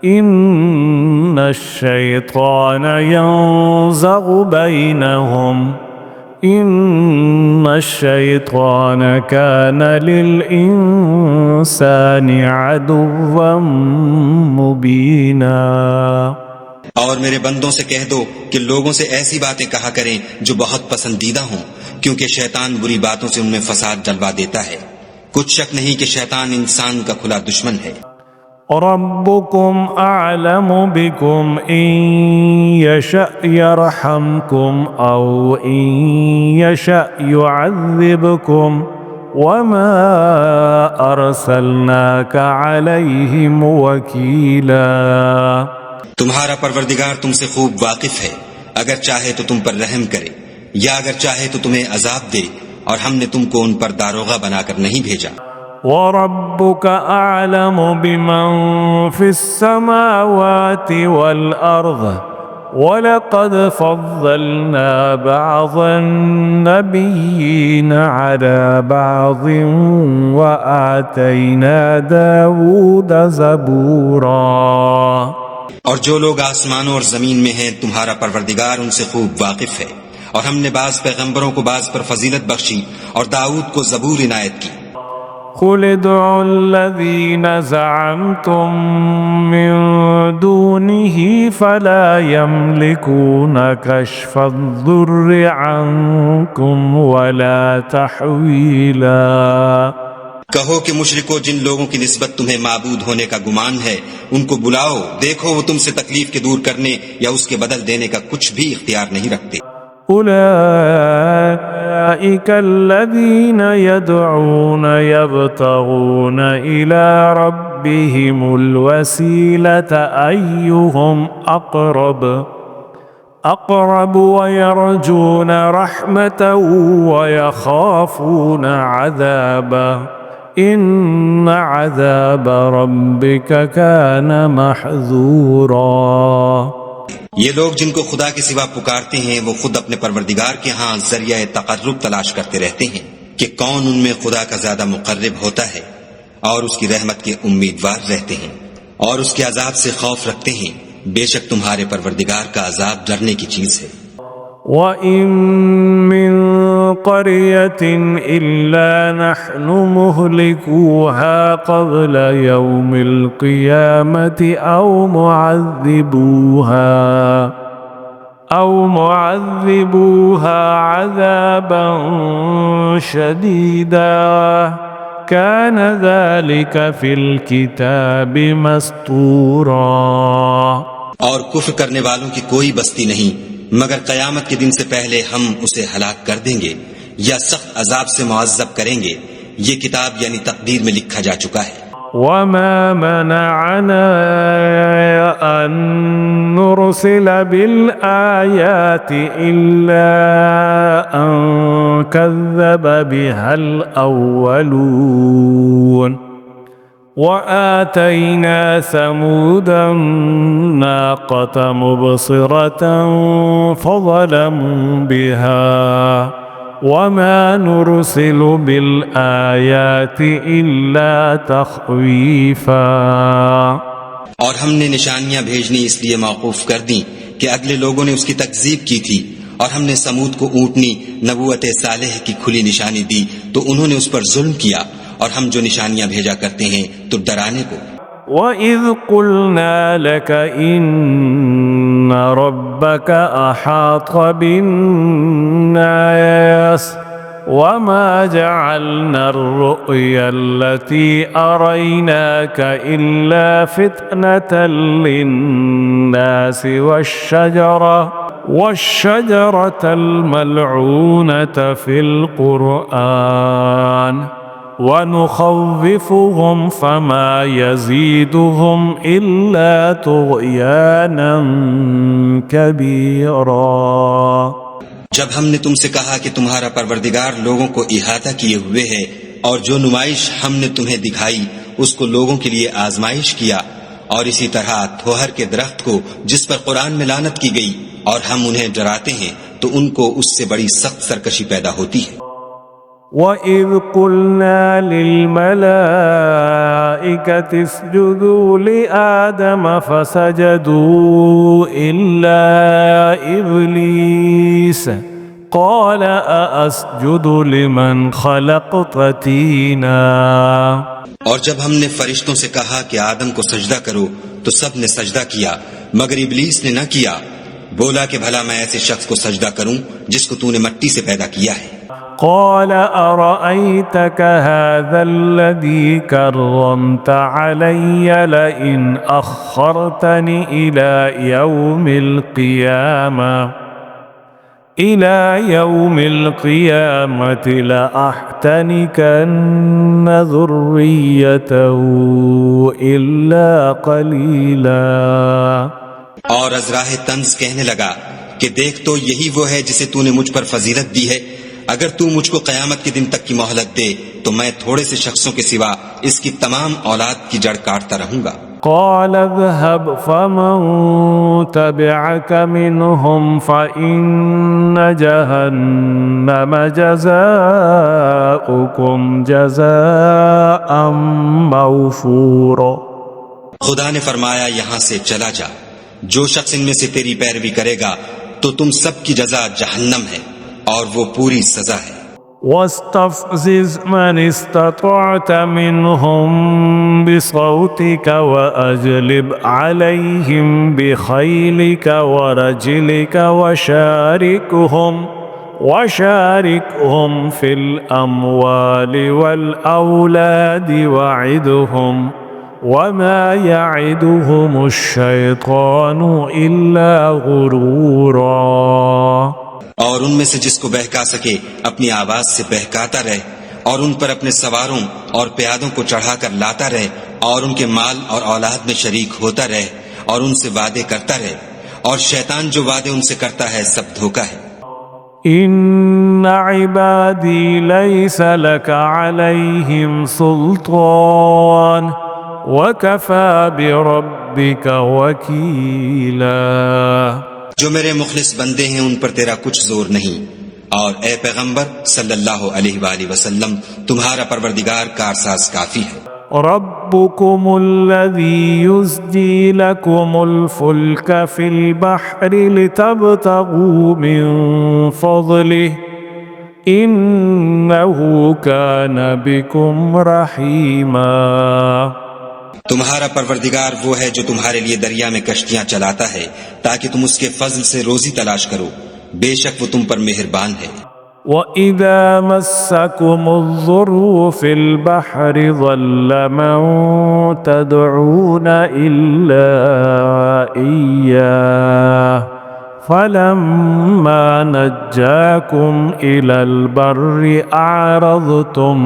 [SPEAKER 2] إِنَّ الشَّيْطَانَ يَنزَغُ بَيْنَهُمْ إِنَّ الشَّيْطَانَ كَانَ لِلْإِنسَانِ عَدُوًّا مُبِينًا.
[SPEAKER 3] اور میرے بندوں سے کہہ دو کہ لوگوں سے ایسی باتیں کہا کریں جو بہت پسندیدہ ہوں، کیونکہ شیطان بری باتوں سے ان میں فساد ڈلوا دیتا ہے. کچھ شک نہیں کہ شیطان انسان کا کھلا دشمن ہے.
[SPEAKER 2] ربكم أعلم بكم إن يشأ يرحمكم أو إن يشأ يعذبكم وما أرسلناك عليهم وكيلا.
[SPEAKER 3] تمہارا پروردگار تم سے خوب واقف ہے، اگر چاہے تو تم پر رحم کرے یا اگر چاہے تو تمہیں عذاب دے، اور ہم نے تم کو ان پر داروغہ بنا کر نہیں بھیجا.
[SPEAKER 2] وَرَبُّكَ أَعْلَمُ بِمَنْ فِي السَّمَاوَاتِ وَالْأَرْضِ وَلَقَدْ فَضَّلْنَا بَعْضَ النَّبِيِّينَ عَلَى بَعْضٍ وَآتَيْنَا دَاوُودَ زَبُورًا.
[SPEAKER 3] اور جو لوگ آسمانوں اور زمین میں ہیں تمہارا پروردگار ان سے خوب واقف ہے، اور ہم نے بعض پیغمبروں کو بعض پر فضیلت بخشی اور داؤد کو زبور عنایت کی.
[SPEAKER 2] قل ادعوا الذين زعمتم من دونه فلا يملكون كشف الضر عنكم ولا تحويلا.
[SPEAKER 3] کہو کہ مشرکو جن لوگوں کی نسبت تمہیں معبود ہونے کا گمان ہے ان کو بلاؤ، دیکھو وہ تم سے تکلیف کے دور کرنے یا اس کے بدل دینے کا کچھ بھی اختیار نہیں رکھتے.
[SPEAKER 2] أولئك الذين يدعون يبتغون إلى ربهم الوسيلة أيهم أقرب ويرجون رحمته ويخافون عذابه إن عذاب ربك كان محذورا۔
[SPEAKER 3] یہ لوگ جن کو خدا کے سوا پکارتے ہیں وہ خود اپنے پروردگار کے ہاں ذریعہ تقرب تلاش کرتے رہتے ہیں کہ کون ان میں خدا کا زیادہ مقرب ہوتا ہے، اور اس کی رحمت کے امیدوار رہتے ہیں اور اس کے عذاب سے خوف رکھتے ہیں۔ بے شک تمہارے پروردگار کا عذاب ڈرنے کی چیز ہے۔
[SPEAKER 2] وَإِن مِّن قَرْيَةٍ إِلَّا نَحْنُ مُهْلِكُوهَا قَبْلَ يَوْمِ الْقِيَامَةِ أَوْ مُعَذِّبُوهَا عَذَابًا شَدِيدًا كَانَ ذَلِكَ فِي الْكِتَابِ مَسْطُورًا۔
[SPEAKER 3] اور کفر کرنے والوں کی کوئی بستی نہیں مگر قیامت کے دن سے پہلے ہم اسے ہلاک کر دیں گے یا سخت عذاب سے معذب کریں گے، یہ کتاب یعنی تقدیر میں لکھا جا چکا ہے۔
[SPEAKER 2] وَمَا مَنَعَنَا أَن نُّرْسِلَ بِالْآيَاتِ إِلَّا أَن كَذَّبَ بِهَا الْأَوَّلُونَ وَآتَيْنَا ثَمُودَ النَّاقَةَ مُبْصِرَةً فَظَلَمُوا بِهَا وَمَا نُرْسِلُ بِالْآيَاتِ إِلَّا تَخْوِيفًا۔
[SPEAKER 3] اور ہم نے نشانیاں بھیجنی اس لیے موقوف کر دیں کہ اگلے لوگوں نے اس کی تکذیب کی تھی، اور ہم نے سمود کو اونٹنی نبوت صالح کی کھلی نشانی دی تو انہوں نے اس پر ظلم کیا، اور ہم جو نشانیاں بھیجا کرتے ہیں تو ڈرانے کو۔
[SPEAKER 2] وَإِذْ قُلْنَا لَكَ إِنَّ رَبَّكَ أَحَاطَ بِالنَّاسِ وَمَا جَعَلْنَا الرُّؤْيَا الَّتِي أَرَيْنَاكَ إِلَّا فِتْنَةً لِلنَّاسِ وَالشَّجَرَةَ الْمَلْعُونَةَ فِي الْقُرْآنِ وَنُخَوِّفُهُمْ فَمَا يَزِيدُهُمْ إِلَّا طُغْيَانًا كَبِيرًا۔
[SPEAKER 3] جب ہم نے تم سے کہا کہ تمہارا پروردگار لوگوں کو احاطہ کیے ہوئے ہے، اور جو نمائش ہم نے تمہیں دکھائی اس کو لوگوں کے لیے آزمائش کیا، اور اسی طرح تھوہر کے درخت کو جس پر قرآن میں لعنت کی گئی، اور ہم انہیں ڈراتے ہیں تو ان کو اس سے بڑی سخت سرکشی پیدا ہوتی ہے۔
[SPEAKER 2] وَإِذْ قُلْنَا لِلْمَلَائِكَةِ اسْجُدُوا لِآدَمَ فَسَجَدُوا إِلَّا إِبْلِيسَ قَالَ أَأَسْجُدُ لِمَنْ خَلَقْتَ طِينًا۔
[SPEAKER 3] اور جب ہم نے فرشتوں سے کہا کہ آدم کو سجدہ کرو تو سب نے سجدہ کیا مگر ابلیس نے نہ کیا، بولا کہ بھلا میں ایسے شخص کو سجدہ کروں جس کو تو نے مٹی سے پیدا کیا ہے۔
[SPEAKER 2] قال أرأيتك هذا الذي كرمت علي لئن أخرتني إلى يوم القيامة لأحتنكن ذريته إلا قليلا۔
[SPEAKER 3] اور از راہ طنز کہنے لگا کہ دیکھ تو یہی وہ ہے جسے تو نے مجھ پر فضیلت دی ہے، اگر تو مجھ کو قیامت کے دن تک کی مہلت دے تو میں تھوڑے سے شخصوں کے سوا اس کی تمام اولاد کی جڑ کاٹتا رہوں گا۔
[SPEAKER 2] قال اذهب فمن تبعك منهم فإن جهنم جزاؤكم جزاء موفورا۔
[SPEAKER 3] خدا نے فرمایا یہاں سے چلا جا، جو شخص ان میں سے تیری پیروی کرے گا تو تم سب کی جزا جہنم ہے اور وہ پوری سزا ہے۔
[SPEAKER 2] واستفزز من استطعت منهم بصوتك وأجلب عليهم بخيلك ورجلك وشاركهم في الأموال والأولاد وعدهم وما يعدهم الشيطان إلا غرورا۔
[SPEAKER 3] اور ان میں سے جس کو بہکا سکے اپنی آواز سے بہکاتا رہے، اور ان پر اپنے سواروں اور پیادوں کو چڑھا کر لاتا رہے، اور ان کے مال اور اولاد میں شریک ہوتا رہے، اور ان سے وعدے کرتا رہے، اور شیطان جو وعدے ان سے کرتا ہے سب دھوکا ہے۔
[SPEAKER 2] إن عبادي ليس لك عليهم سلطان وكفى بربك وكيلا.
[SPEAKER 3] جو میرے مخلص بندے ہیں ان پر تیرا کچھ زور نہیں، اور اے پیغمبر صلی اللہ علیہ وآلہ وسلم تمہارا پروردگار کارساز کافی ہے.
[SPEAKER 2] ربكم الذي يزجي لكم الفلك في البحر لتبتغوا من فضله إنه كان بكم رحيما.
[SPEAKER 3] تمہارا پروردگار وہ ہے جو تمہارے لیے دریا میں کشتیاں چلاتا ہے تاکہ تم اس کے فضل سے روزی تلاش کرو، بے شک وہ تم پر مہربان ہے.
[SPEAKER 2] وَإِذَا مَسَّكُمُ الضُّرُّ فِي الْبَحْرِ ضَلَّ مَن تَدْعُونَ إِلَّا إِيَّاهُ فَلَمَّا نَجَّاكُمْ إِلَى الْبَرِّ أَعْرَضْتُمْ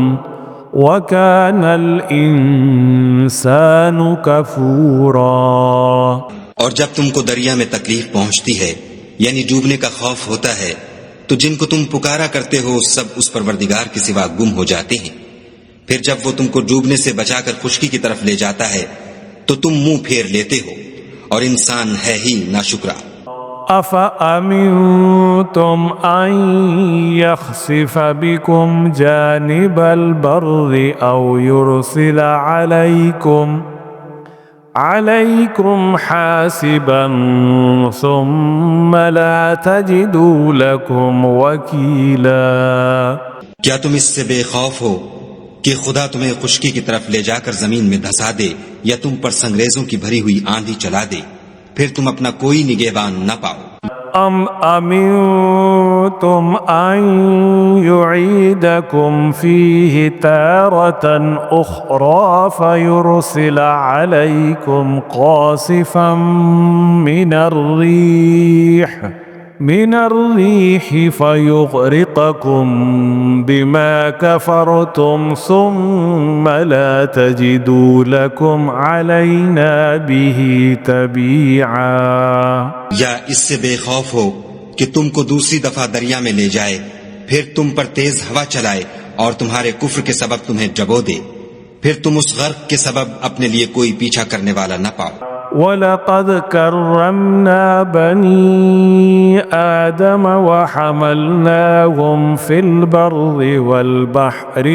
[SPEAKER 2] وَكَانَ الْإِنسَانُ كَفُورًا.
[SPEAKER 3] اور جب تم کو دریا میں تکلیف پہنچتی ہے یعنی ڈوبنے کا خوف ہوتا ہے تو جن کو تم پکارا کرتے ہو سب اس پروردگار کے سوا گم ہو جاتے ہیں. پھر جب وہ تم کو ڈوبنے سے بچا کر خشکی کی طرف لے جاتا ہے تو تم منہ پھیر لیتے ہو، اور انسان ہے ہی ناشکرا.
[SPEAKER 2] أَفَأَمِنْتُمْ أَنْ يَخْسِفَ بِكُمْ جَانِبَ الْبَرِّ أَوْ يُرْسِلَ عَلَيْكُمْ حَاسِبًا ثُمَّ لَا تَجِدُوا لَكُمْ وَكِيلًا.
[SPEAKER 3] کیا تم اس سے بے خوف ہو کہ خدا تمہیں خشکی کی طرف لے جا کر زمین میں دھسا دے یا تم پر سنگریزوں کی بھری ہوئی آندھی چلا دے، پھر تم اپنا کوئی نگہبان نہ پاؤ.
[SPEAKER 2] أَمْ أَمِنْتُمْ أَنْ يُعِيدَكُمْ فِيهِ تَارَةً أُخْرَى فَيُرْسِلَ عَلَيْكُمْ قَاصِفًا من الريح فيغرقكم بما كفرتم ثم لا تجدوا لكم علينا به تبيعا.
[SPEAKER 3] یا اس سے بے خوف ہو کہ تم کو دوسری دفعہ دریا میں لے جائے، پھر تم پر تیز ہوا چلائے اور تمہارے کفر کے سبب تمہیں ڈبو دے، پھر تم اس غرق کے سبب اپنے لیے کوئی پیچھا کرنے والا نہ پاؤ.
[SPEAKER 2] وَلَقَدْ كَرَّمْنَا بَنِي آدَمَ وَحَمَلْنَاهُمْ فِي الْبَرِّ وَالْبَحْرِ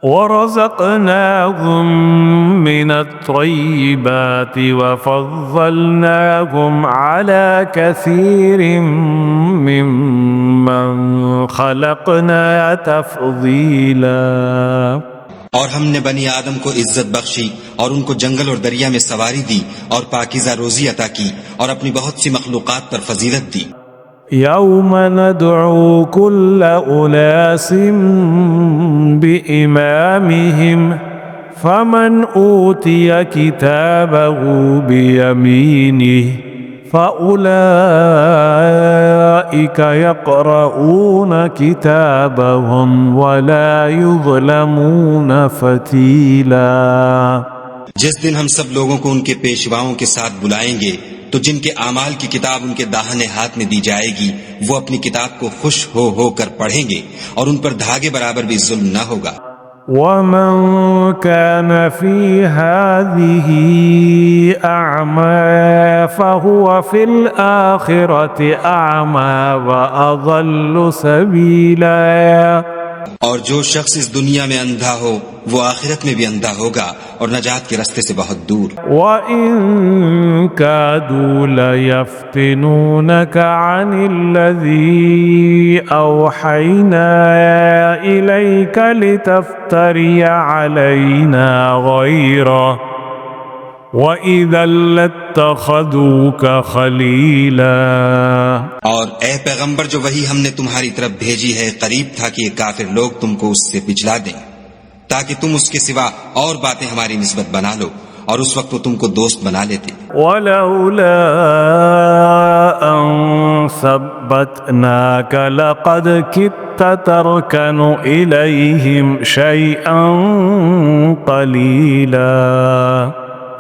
[SPEAKER 2] ورزقناهم من الطيبات وفضلناهم على كثير ممن خلقنا تفضيلا.
[SPEAKER 3] اور ہم نے بنی آدم کو عزت بخشی اور ان کو جنگل اور دریا میں سواری دی اور پاکیزہ روزی عطا کی اور اپنی بہت سی مخلوقات پر فضیلت دی.
[SPEAKER 2] يوم ندعو كل أناس بإمامهم فمن أوتي كتابه بيمينه فأولئك يقرؤون كتابهم ولا يظلمون فتيلا.
[SPEAKER 3] جس دن ہم سب لوگوں کو ان کے پیشواؤں کے ساتھ بلائیں گے تو جن کے اعمال کی کتاب ان کے داہنے ہاتھ میں دی جائے گی وہ اپنی کتاب کو خوش ہو کر پڑھیں گے اور ان پر دھاگے برابر بھی ظلم نہ ہوگا.
[SPEAKER 2] وَمَنْ كَانَ فِي هَذِهِ أَعْمَى فَهُوَ فِي الْآخِرَةِ أَعْمَى وَأَضَلُّ سَبِيلًا.
[SPEAKER 3] اور جو شخص اس دنیا میں اندھا ہو وہ آخرت میں بھی اندھا ہوگا اور نجات کے راستے سے بہت دور.
[SPEAKER 2] وَإِن كَادُوا لَيَفْتِنُونَكَ عَنِ الَّذِي أَوْحَيْنَا إِلَيْكَ لِتَفْتَرِيَ عَلَيْنَا غَيْرَهُ وَإِذًا لَاتَّخَذُوكَ خَلِيلًا.
[SPEAKER 3] اور اے پیغمبر جو وہی ہم نے تمہاری طرف بھیجی ہے قریب تھا کہ یہ کافر لوگ تم کو اس سے پچھلا دیں تاکہ تم اس کے سوا اور باتیں ہماری نسبت بنا لو، اور اس وقت وہ تم کو دوست بنا لیتے.
[SPEAKER 2] وَلَوْلَا أَن ثَبَّتْنَاكَ لَقَدْ كِدتَّ تَرْكَنُ إِلَيْهِمْ شَيْئًا قَلِيلًا.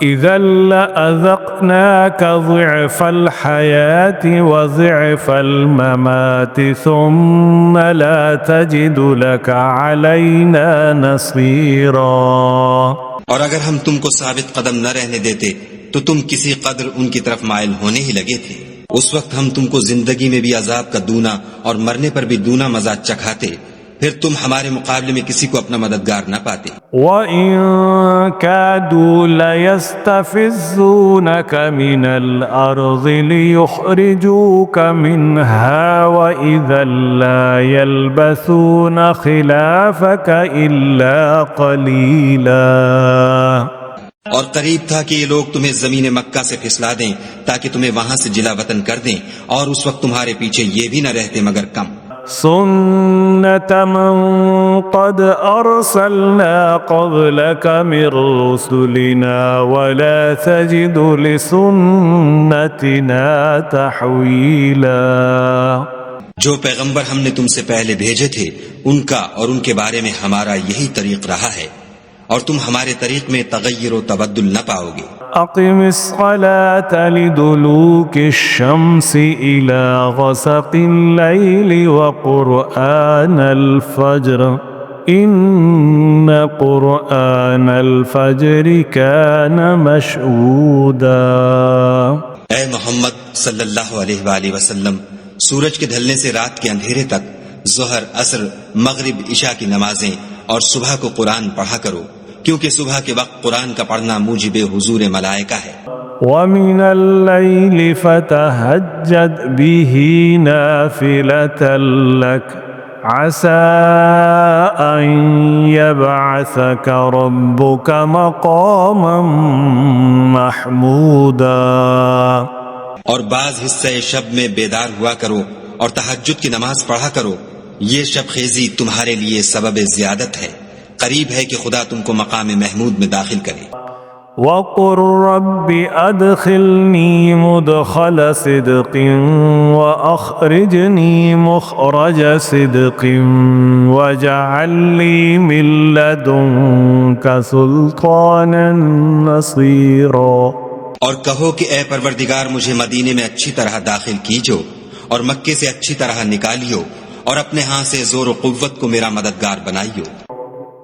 [SPEAKER 2] إذا لأذقناك ضعف الحياة وضعف الممات ثم لا تجد لك علينا نصيرا.
[SPEAKER 3] اور اگر ہم تم کو ثابت قدم نہ رہنے دیتے تو تم کسی قدر ان کی طرف مائل ہونے ہی لگے تھے. اس وقت ہم تم کو زندگی میں بھی عذاب کا دونا اور مرنے پر بھی دونا مزہ چکھاتے، پھر تم ہمارے مقابلے میں کسی کو اپنا مددگار نہ پاتے.
[SPEAKER 2] وَإِن كَادُوا لَيَسْتَفِزُّونَكَ مِنَ الْأَرْضِ لِيُخْرِجُوكَ مِنْهَا وَإِذًا لَا يَلْبَثُونَ خِلَافَكَ إِلَّا قَلِيلًا.
[SPEAKER 3] اور قریب تھا کہ یہ لوگ تمہیں زمین مکہ سے پھسلا دیں تاکہ تمہیں وہاں سے جلا وطن کر دیں، اور اس وقت تمہارے پیچھے یہ بھی نہ رہتے مگر کم.
[SPEAKER 2] سنت من قد ارسلنا قبلك من رسلنا ولا تجد لسنتنا تحویلا.
[SPEAKER 3] جو پیغمبر ہم نے تم سے پہلے بھیجے تھے ان کا اور ان کے بارے میں ہمارا یہی طریق رہا ہے، اور تم ہمارے طریق میں تغیر و تبدل نہ پاؤ گے.
[SPEAKER 2] اقم الصلاة لدلوك الشمس الى غسق الليل وقرآن الفجر ان قرآن الفجر كان مشهودا.
[SPEAKER 3] اے محمد صلی اللہ علیہ وآلہ وسلم، سورج کے ڈھلنے سے رات کے اندھیرے تک ظہر، عصر، مغرب، عشاء کی نمازیں اور صبح کو قرآن پڑھا کرو، کیونکہ صبح کے وقت قرآن کا پڑھنا موجب حضور ملائکہ ہے.
[SPEAKER 2] وَمِنَ اللَّيْلِ فَتَهَجَّدْ بِهِ نَافِلَةً لَكَ عَسَىٰ أَن يَبْعَثَكَ رَبُّكَ مَقَامًا مَحْمُودًا.
[SPEAKER 3] اور بعض حصہ شب میں بیدار ہوا کرو اور تہجد کی نماز پڑھا کرو، یہ شب خیزی تمہارے لیے سبب زیادت ہے، قریب ہے کہ خدا تم کو مقام محمود میں داخل کرے.
[SPEAKER 2] وَقُلْ رَبِّ أَدْخِلْنِي مُدْخَلَ صِدْقٍ وَأَخْرِجْنِي مُخْرَجَ صِدْقٍ وَاجْعَل لِّي مِن لَّدُنكَ سُلْطَانًا نَّصِيرًا.
[SPEAKER 3] اور کہو کہ اے پروردگار مجھے مدینے میں اچھی طرح داخل کیجو اور مکے سے اچھی طرح نکالیو، اور اپنے ہاں سے زور و قوت کو میرا مددگار بنائیو.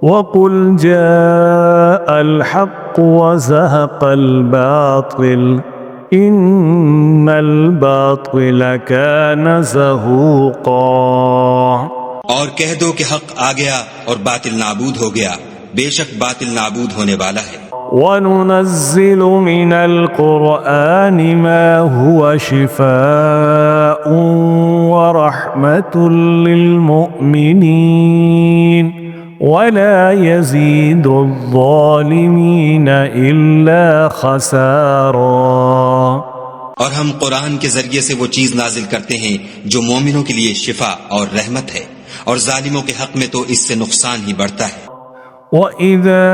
[SPEAKER 2] وَقُلْ جَاءَ الْحَقُّ وَزَهَقَ الْبَاطِلُ إِنَّ الْبَاطِلَ كَانَ زَهُوقًا.
[SPEAKER 3] اور کہہ دو کہ حق آ گیا اور باطل نابود ہو گیا، بے شک باطل نابود ہونے والا ہے.
[SPEAKER 2] وَنُنَزِّلُ مِنَ الْقُرْآنِ مَا هُوَ شِفَاءٌ وَرَحْمَةٌ لِّلْمُؤْمِنِينَ وَلَا يَزِيدُ الظَّالِمِينَ إِلَّا خَسَارًا.
[SPEAKER 3] اور ہم قرآن کے ذریعے سے وہ چیز نازل کرتے ہیں جو مومنوں کے لیے شفا اور رحمت ہے، اور ظالموں کے حق میں تو اس سے نقصان ہی بڑھتا ہے.
[SPEAKER 2] وَإِذَا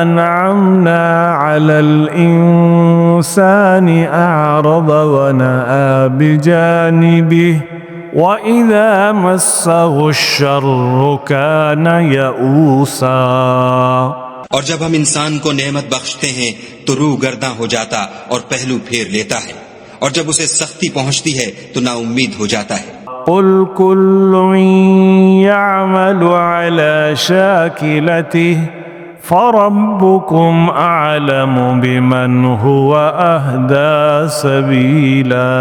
[SPEAKER 2] أَنْعَمْنَا عَلَى الْإِنسَانِ أَعْرَضَ وَنَأَىٰ بِجَانِبِهِ وَإِذَا مَسَّهُ الشَّرُّ كَانَ يَئُوسًا.
[SPEAKER 3] اور جب ہم انسان کو نعمت بخشتے ہیں تو روح گرداں ہو جاتا اور پہلو پھیر لیتا ہے، اور جب اسے سختی پہنچتی ہے تو نا امید ہو جاتا ہے.
[SPEAKER 2] قُلْ كُلٌّ يَعْمَلُ عَلَى شَاكِلَتِهِ فَرَبُّكُمْ أَعْلَمُ بِمَنْ هُوَ أَهْدَىٰ سَبِيلًا.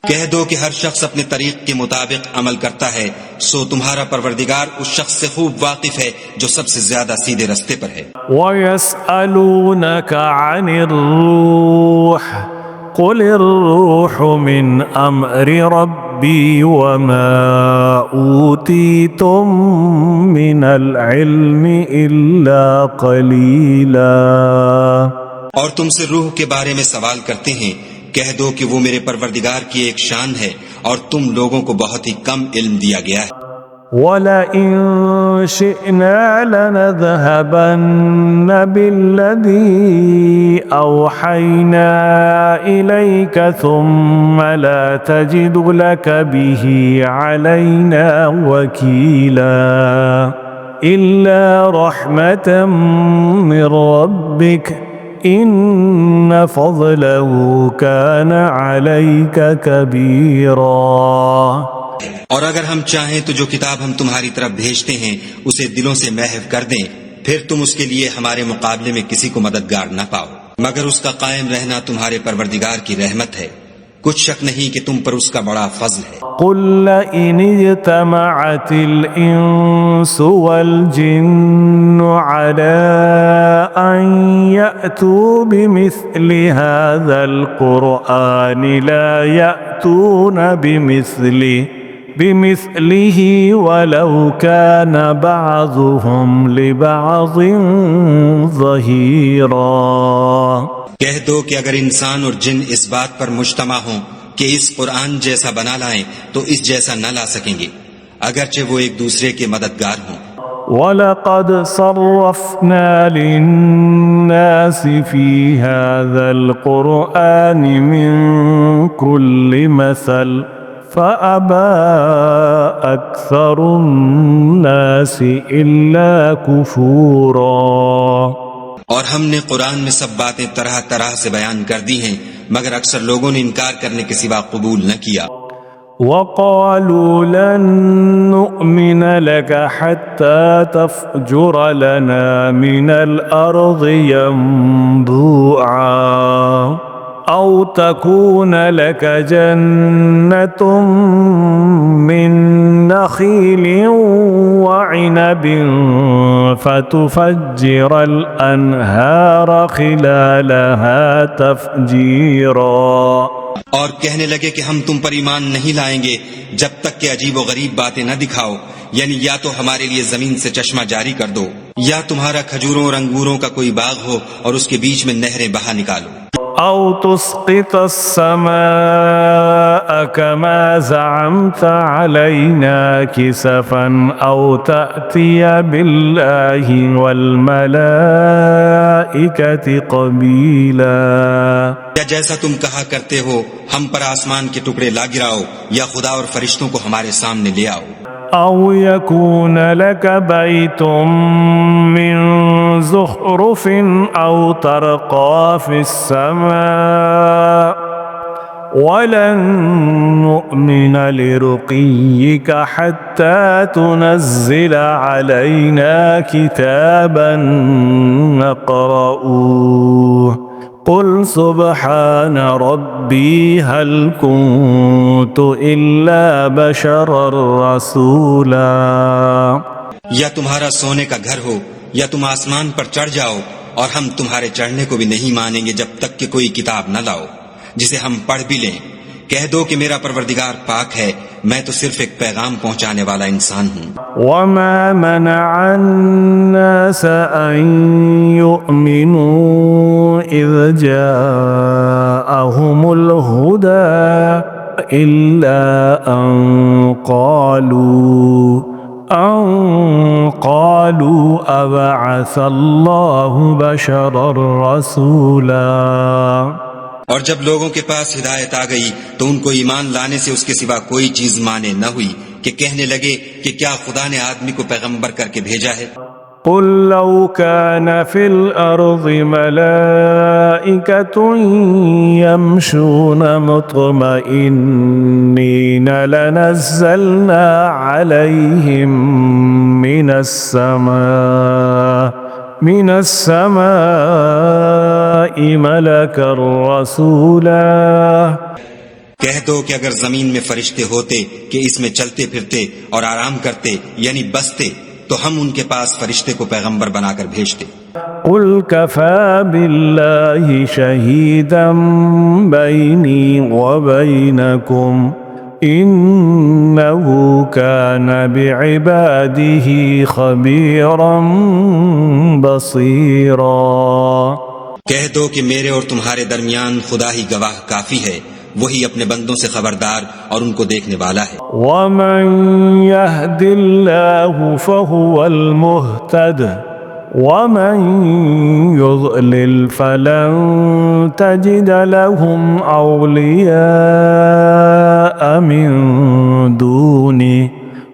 [SPEAKER 3] کہہ دو کہ ہر شخص اپنے طریق کے مطابق عمل کرتا ہے، سو تمہارا پروردگار اس شخص سے خوب واقف ہے جو سب سے زیادہ سیدھے رستے پر ہے.
[SPEAKER 2] وَيَسْأَلُونَكَ عَنِ الرُّوحِ قُلِ الرُّوحُ مِنْ أَمْرِ رَبِّي وَمَا أُوتِيتُم مِّنَ الْعِلْمِ إِلَّا قَلِيلًا.
[SPEAKER 3] اور تم سے روح کے بارے میں سوال کرتے ہیں، کہہ دو کہ وہ میرے پروردگار کی ایک شان ہے اور تم لوگوں کو بہت ہی کم علم دیا گیا ہے.
[SPEAKER 2] وَلَئِن شِئْنَا لَنَذْهَبَنَّ بِالَّذِي أَوْحَيْنَا إِلَيْكَ ثُمَّ لَا تَجِدُ لَكَ بِهِ عَلَيْنَا وَكِيلًا. إِلَّا رَحْمَةً مِّن رَّبِّكَ إن فضله كان عليك كبيرا.
[SPEAKER 3] اور اگر ہم چاہیں تو جو کتاب ہم تمہاری طرف بھیجتے ہیں اسے دلوں سے محو کر دیں، پھر تم اس کے لیے ہمارے مقابلے میں کسی کو مددگار نہ پاؤ، مگر اس کا قائم رہنا تمہارے پروردگار کی رحمت ہے، کچھ شک نہیں کہ تم پر اس کا بڑا فضل ہے۔
[SPEAKER 2] قل لئن اجتمعت الإنس والجن على أن يأتوا بمثل هذا القرآن لا يأتون بمثله ولو كان بعضهم لبعض ظهيرا.
[SPEAKER 3] کہہ دو کہ اگر انسان اور جن اس بات پر مجتمع ہوں کہ اس قرآن جیسا بنا لائیں تو اس جیسا نہ لا سکیں گے، اگرچہ وہ ایک دوسرے کے مددگار ہوں۔
[SPEAKER 2] وَلَقَدْ صَرَّفْنَا لِلنَّاسِ فِي هَذَا الْقُرْآنِ مِنْ كُلِّ مَثَلٍ فَأَبَى أَكْثَرُ النَّاسِ إِلَّا كُفُورًا.
[SPEAKER 3] اور ہم نے قرآن میں سب باتیں طرح طرح سے بیان کر دی ہیں، مگر اکثر لوگوں نے انکار کرنے کے سوا قبول نہ کیا۔
[SPEAKER 2] وَقَالُوا لَن نُؤْمِنَ لَكَ حَتَّى تَفْجُرَ لَنَا مِنَ الْأَرْضِ يَنبُوعًا أَوْ تَكُونَ لَكَ جَنَّةٌ مِّن نَخِيلٍ وَعِنَبٍ فَتُفَجِّرَ الْأَنْهَارَ خِلَالَهَا تَفْجِيرًا.
[SPEAKER 3] اور کہنے لگے کہ ہم تم پر ایمان نہیں لائیں گے جب تک کہ عجیب و غریب باتیں نہ دکھاؤ، یعنی یا تو ہمارے لیے زمین سے چشمہ جاری کر دو، یا تمہارا کھجوروں اور انگوروں کا کوئی باغ ہو اور اس کے بیچ میں نہریں بہا نکالو،
[SPEAKER 2] أو تسقط السماء كما زعمت علينا كسفا أو تأتي بالله والملائكة قبيلا.
[SPEAKER 3] یا جیسا تم کہا کرتے ہو ہم پر آسمان کے ٹکڑے لا گراؤ یا خدا اور فرشتوں کو ہمارے سامنے لے آؤ.
[SPEAKER 2] أو يكون لك بيت من زخرف أو ترقى في السماء ولن نؤمن لرقيك حتى تنزل علينا كتابا نقرأه قل سبحان ربي هل كنت إلا بشرا رسولا.
[SPEAKER 3] یا تمہارا سونے کا گھر ہو یا تم آسمان پر چڑھ جاؤ اور ہم تمہارے چڑھنے کو بھی نہیں مانیں گے جب تک کہ کوئی کتاب نہ لاؤ جسے ہم پڑھ بھی لیں. کہہ دو کہ میرا پروردگار پاک ہے، میں تو صرف ایک پیغام پہنچانے والا انسان ہوں.
[SPEAKER 2] وما منع الناس أن يؤمنوا إذ جاءهم الهدى إلا أن قالوا أبعث الله بشرا رسولا.
[SPEAKER 3] اور جب لوگوں کے پاس ہدایت آ گئی تو ان کو ایمان لانے سے اس کے سوا کوئی چیز مانے نہ ہوئی کہ کہنے لگے کہ کیا خدا نے آدمی کو پیغمبر کر کے بھیجا ہے.
[SPEAKER 2] قل لو كان في الأرض ملائكة يمشون مطمئنين لنزلنا عليهم من السماء ملكا رسولا.
[SPEAKER 3] کہہ دو کہ اگر زمین میں فرشتے ہوتے کہ اس میں چلتے پھرتے اور آرام کرتے یعنی بستے تو ہم ان کے پاس فرشتے کو پیغمبر بنا کر بھیجتے.
[SPEAKER 2] قل كفى بالله شهيدا بيني وبينكم إنه كان بعباده خبيرا بصيرا.
[SPEAKER 3] کہہ دو کہ میرے اور تمہارے درمیان خدا ہی گواہ کافی ہے، وہی اپنے بندوں سے خبردار اور ان کو دیکھنے والا ہے.
[SPEAKER 2] ومن يهد الله فهو المهتد ومن يضلل فلن تجد لهم أولياء من دونه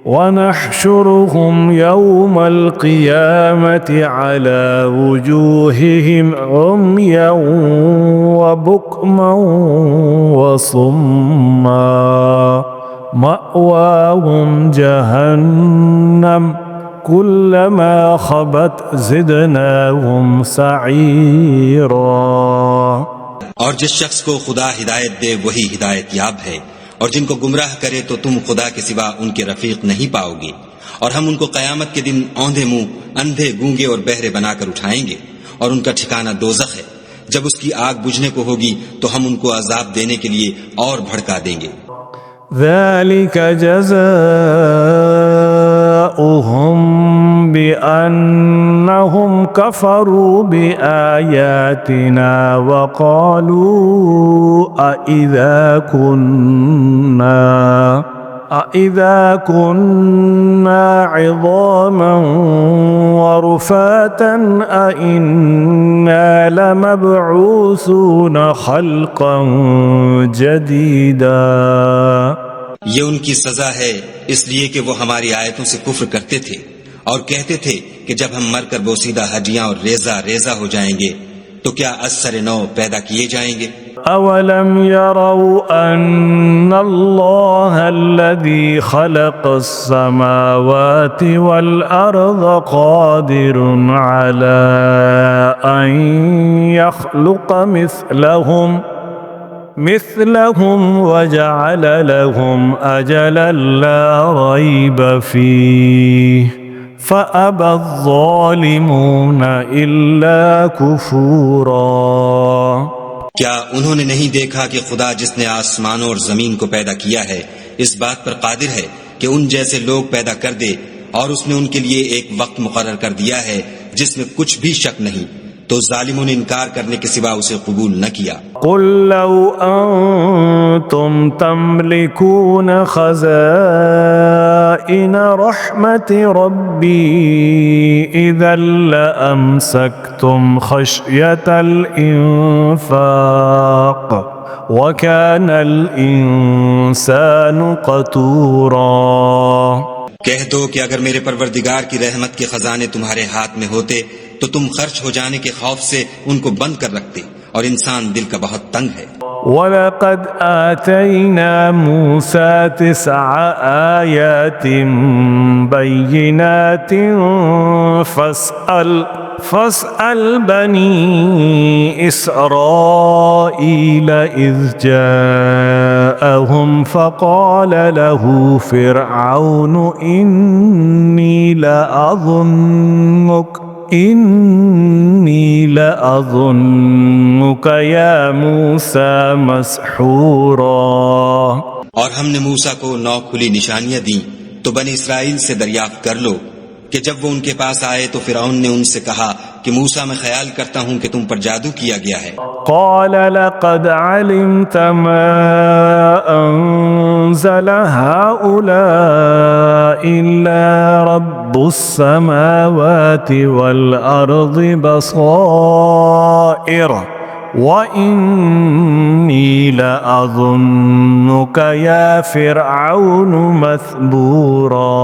[SPEAKER 2] ونحشرهم يوم القيامة على وجوههم عميا وبكما وصما مأواهم جهنم كلما خبت زدناهم سعيرا.
[SPEAKER 3] اور جس شخص کو خدا ہدایت دے وہی ہدایت یاب ہے، اور جن کو گمراہ کرے تو تم خدا کے سوا ان کے رفیق نہیں پاؤ گے. اور ہم ان کو قیامت کے دن اوندھے منہ، اندھے، گونگے اور بہرے بنا کر اٹھائیں گے، اور ان کا ٹھکانہ دوزخ ہے. جب اس کی آگ بجھنے کو ہوگی تو ہم ان کو عذاب دینے کے لیے اور بھڑکا دیں گے.
[SPEAKER 2] ذلك جزاؤهم بأنهم كفروا بآياتنا وقالوا أإذا كنا عظاما ورفاتا أإنا لمبعوثون خلقا جديدا.
[SPEAKER 3] یہ ان کی سزا ہے اس لیے کہ وہ ہماری آیتوں سے کفر کرتے تھے اور کہتے تھے کہ جب ہم مر کر بوسیدہ ہڈیاں اور ریزہ ریزہ ہو جائیں گے تو کیا از سر نو پیدا کیے جائیں گے.
[SPEAKER 2] أولم يروا أن الله الذي خلق السماوات والأرض قادر على أن يخلق مثلهم وجعل لهم أجلا لا ريب فيه فأبى الظالمون إلا كفورا.
[SPEAKER 3] کیا انہوں نے نہیں دیکھا کہ خدا جس نے آسمانوں اور زمین کو پیدا کیا ہے اس بات پر قادر ہے کہ ان جیسے لوگ پیدا کر دے، اور اس نے ان کے لیے ایک وقت مقرر کر دیا ہے جس میں کچھ بھی شک نہیں، تو ظالموں نے انکار کرنے کے سوا اسے قبول نہ کیا.
[SPEAKER 2] قل لو أنتم تملكون خزائن رحمة ربي إذا لأمسكتم خشية الإنفاق وكان الإنسان قتورا.
[SPEAKER 3] کہہ دو کہ اگر میرے پروردگار کی رحمت کے خزانے تمہارے ہاتھ میں ہوتے تو تم خرچ ہو جانے کے خوف سے ان کو بند کر رکھتے، اور انسان دل کا بہت تنگ ہے.
[SPEAKER 2] وَلَقَدْ آتَيْنَا مُوسَى 9 آيَاتٍ بَيِّنَاتٍ فاسأل بني إسرائيل إذ جاءهم فقال له فرعون إني لأظنك يا موسى مسحورا.
[SPEAKER 3] اور ہم نے موسیٰ کو 9 کھلی نشانیاں دیں تو بنی اسرائیل سے دریافت کر لو کہ جب وہ ان کے پاس آئے تو فرعون نے ان سے کہا کہ موسیٰ میں خیال کرتا ہوں کہ تم پر جادو کیا گیا ہے.
[SPEAKER 2] قال لقد علمت ما أنزل هؤلاء إلا رب السماوات والأرض بصائر وَإِنِّي لَأَظُنُّكَ يَا فِرْعَوْنُ مَثْبُورًا.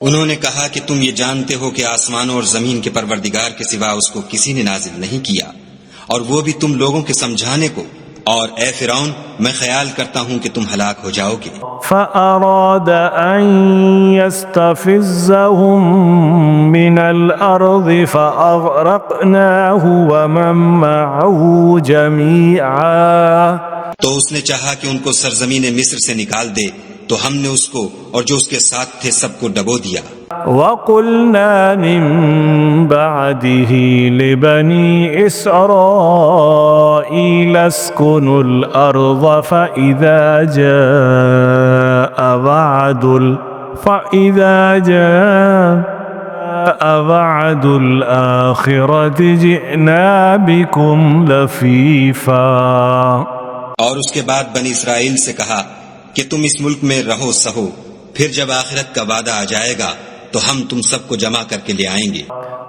[SPEAKER 3] انہوں نے کہا کہ تم یہ جانتے ہو کہ آسمانوں اور زمین کے پروردگار کے سوا اس کو کسی نے نازل نہیں کیا، اور وہ بھی تم لوگوں کے سمجھانے کو، اور اے فرعون میں خیال کرتا ہوں کہ تم ہلاک ہو جاؤ گے.
[SPEAKER 2] فَأَرَادَ أَن يَسْتَفِزَّهُم مِّنَ الْأَرْضِ فَأَغْرَقْنَاهُ وَمَن مَّعَهُ جَمِيعًا.
[SPEAKER 3] تو اس نے چاہا کہ ان کو سرزمین مصر سے نکال دے تو ہم نے اس کو اور جو اس کے ساتھ تھے سب کو ڈبو دیا.
[SPEAKER 2] وَقُلْنَا مِن بَعْدِهِ لِبَنِي إِسْرَائِيلَ اسْكُنُوا الْأَرْضَ فَإِذَا جَاءَ وَعْدُ الْآخِرَةِ جِئْنَا بِكُمْ لَفِيفًا.
[SPEAKER 3] اور اس کے بعد بنی اسرائیل سے کہا کہ تم اس ملک میں رہو سہو، پھر جب آخرت کا وعدہ آ جائے گا تو ہم تم سب کو جمع کر کے لے آئیں گے.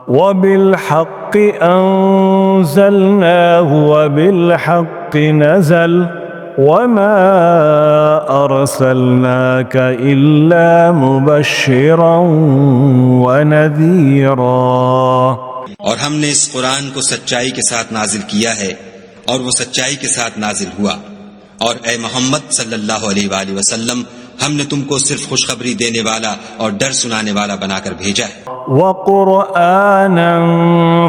[SPEAKER 2] وَبِالْحَقِّ أَنزَلْنَاهُ وَبِالْحَقِّ نَزَلَ وما أرسلناك إلا مبشرا ونذيرا.
[SPEAKER 3] اور ہم نے اس قرآن کو سچائی کے ساتھ نازل کیا ہے اور وہ سچائی کے ساتھ نازل ہوا. اور اے محمد صلی اللہ علیہ وآلہ وسلم، ہم نے تم کو صرف خوشخبری دینے والا اور ڈر سنانے والا بنا کر بھیجا ہے.
[SPEAKER 2] وقرآنا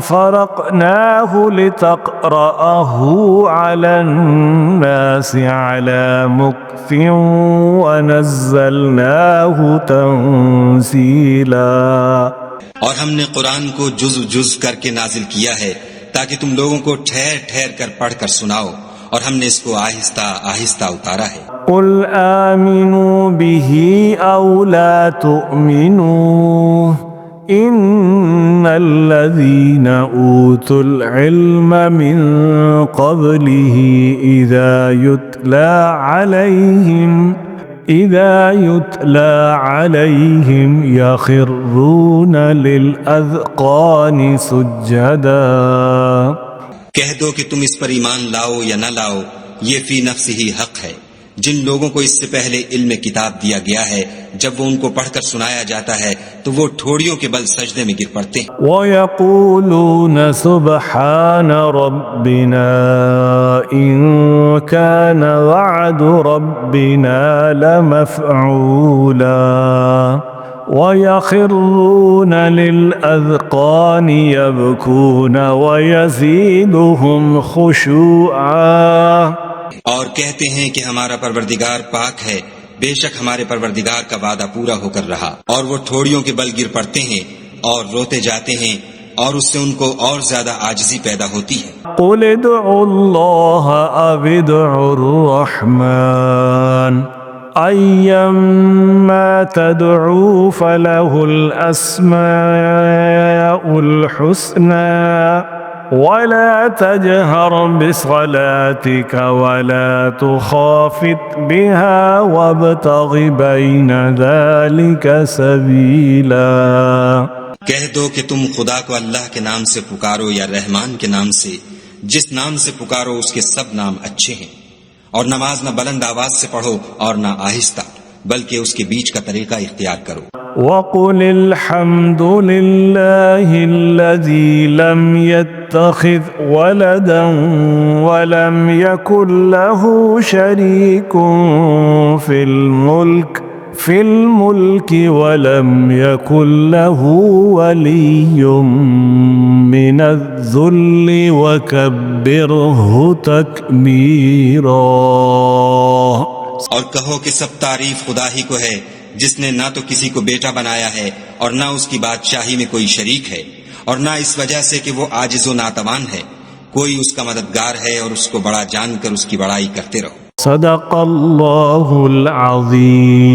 [SPEAKER 2] فرقناه لتقرأه على الناس على مكث ونزلناه تنزيلا.
[SPEAKER 3] اور ہم نے قرآن کو جز کر کے نازل کیا ہے تاکہ تم لوگوں کو ٹھہر ٹھہر کر پڑھ کر سناؤ، اور ہم نے اس کو آہستہ آہستہ اتارا ہے.
[SPEAKER 2] قل آمنوا به أو لا تؤمنوا إن الذين أوتوا العلم من قبله إذا يتلى عليهم يخرون للأذقان سجدا.
[SPEAKER 3] کہہ دو کہ تم اس پر ایمان لاؤ یا نہ لاؤ، یہ فی نفس ہی حق ہے. جن لوگوں کو اس سے پہلے علم کتاب دیا گیا ہے، جب وہ ان کو پڑھ کر سنایا جاتا ہے تو وہ ٹھوڑیوں کے بل سجدے میں گر پڑتے ہیں.
[SPEAKER 2] وَيَقُولُونَ سُبْحَانَ رَبِّنَا إِن كَانَ وَعْدُ رَبِّنَا لَمَفْعُولًا وَيَخِرُّونَ لِلْأَذْقَانِ يَبْكُونَ وَيَزِيدُهُمْ خُشُوعًا.
[SPEAKER 3] اور کہتے ہیں کہ ہمارا پروردگار پاک ہے، بے شک ہمارے پروردگار کا وعدہ پورا ہو کر رہا. اور وہ ٹھوڑیوں کے بل گر پڑتے ہیں اور روتے جاتے ہیں، اور اس سے ان کو اور زیادہ عاجزی پیدا ہوتی ہے.
[SPEAKER 2] قُلِ ادْعُوا اللَّهَ أَوِ ادْعُوا الرَّحْمَنَ أَيَّمَّا تَدْعُوا فَلَهُ الْأَسْمَاءُ الْحُسْنَى وَلَا تَجْهَرْ بِصَلَاتِكَ وَلَا تُخَافِتْ بِهَا وَابْتَغِ بَيْنَ ذَلِكَ سَبِيلًا.
[SPEAKER 3] کہہ دو کہ تم خدا کو اللہ کے نام سے پکارو یا رحمان کے نام سے، جس نام سے پکارو اس کے سب نام اچھے ہیں. اور نماز نہ بلند آواز سے پڑھو اور نہ آہستہ، بلکہ اس کے بیچ کا طریقہ اختیار کرو.
[SPEAKER 2] وَقُلِ الْحَمْدُ لِلَّهِ الَّذِي لَمْ يَتَّخِذْ وَلَدًا وَلَمْ يَكُنْ لَهُ شَرِيكٌ فِي الْمُلْكِ وَلَمْ يَكُنْ لَهُ وَلِيٌّ مِّنَ الذُّلِّ وَكَبِّرْهُ تَكْبِيرًا.
[SPEAKER 3] اور کہو کہ سب تعریف خدا ہی کو ہے، جس نے نہ تو کسی کو بیٹا بنایا ہے اور نہ اس کی بادشاہی میں کوئی شریک ہے، اور نہ اس وجہ سے کہ وہ عاجز و ناتوان ہے. کوئی اس کا مددگار ہے، اور اس کو بڑا جان کر اس کی بڑائی کرتے رہو.
[SPEAKER 2] صدق اللہ العظیم.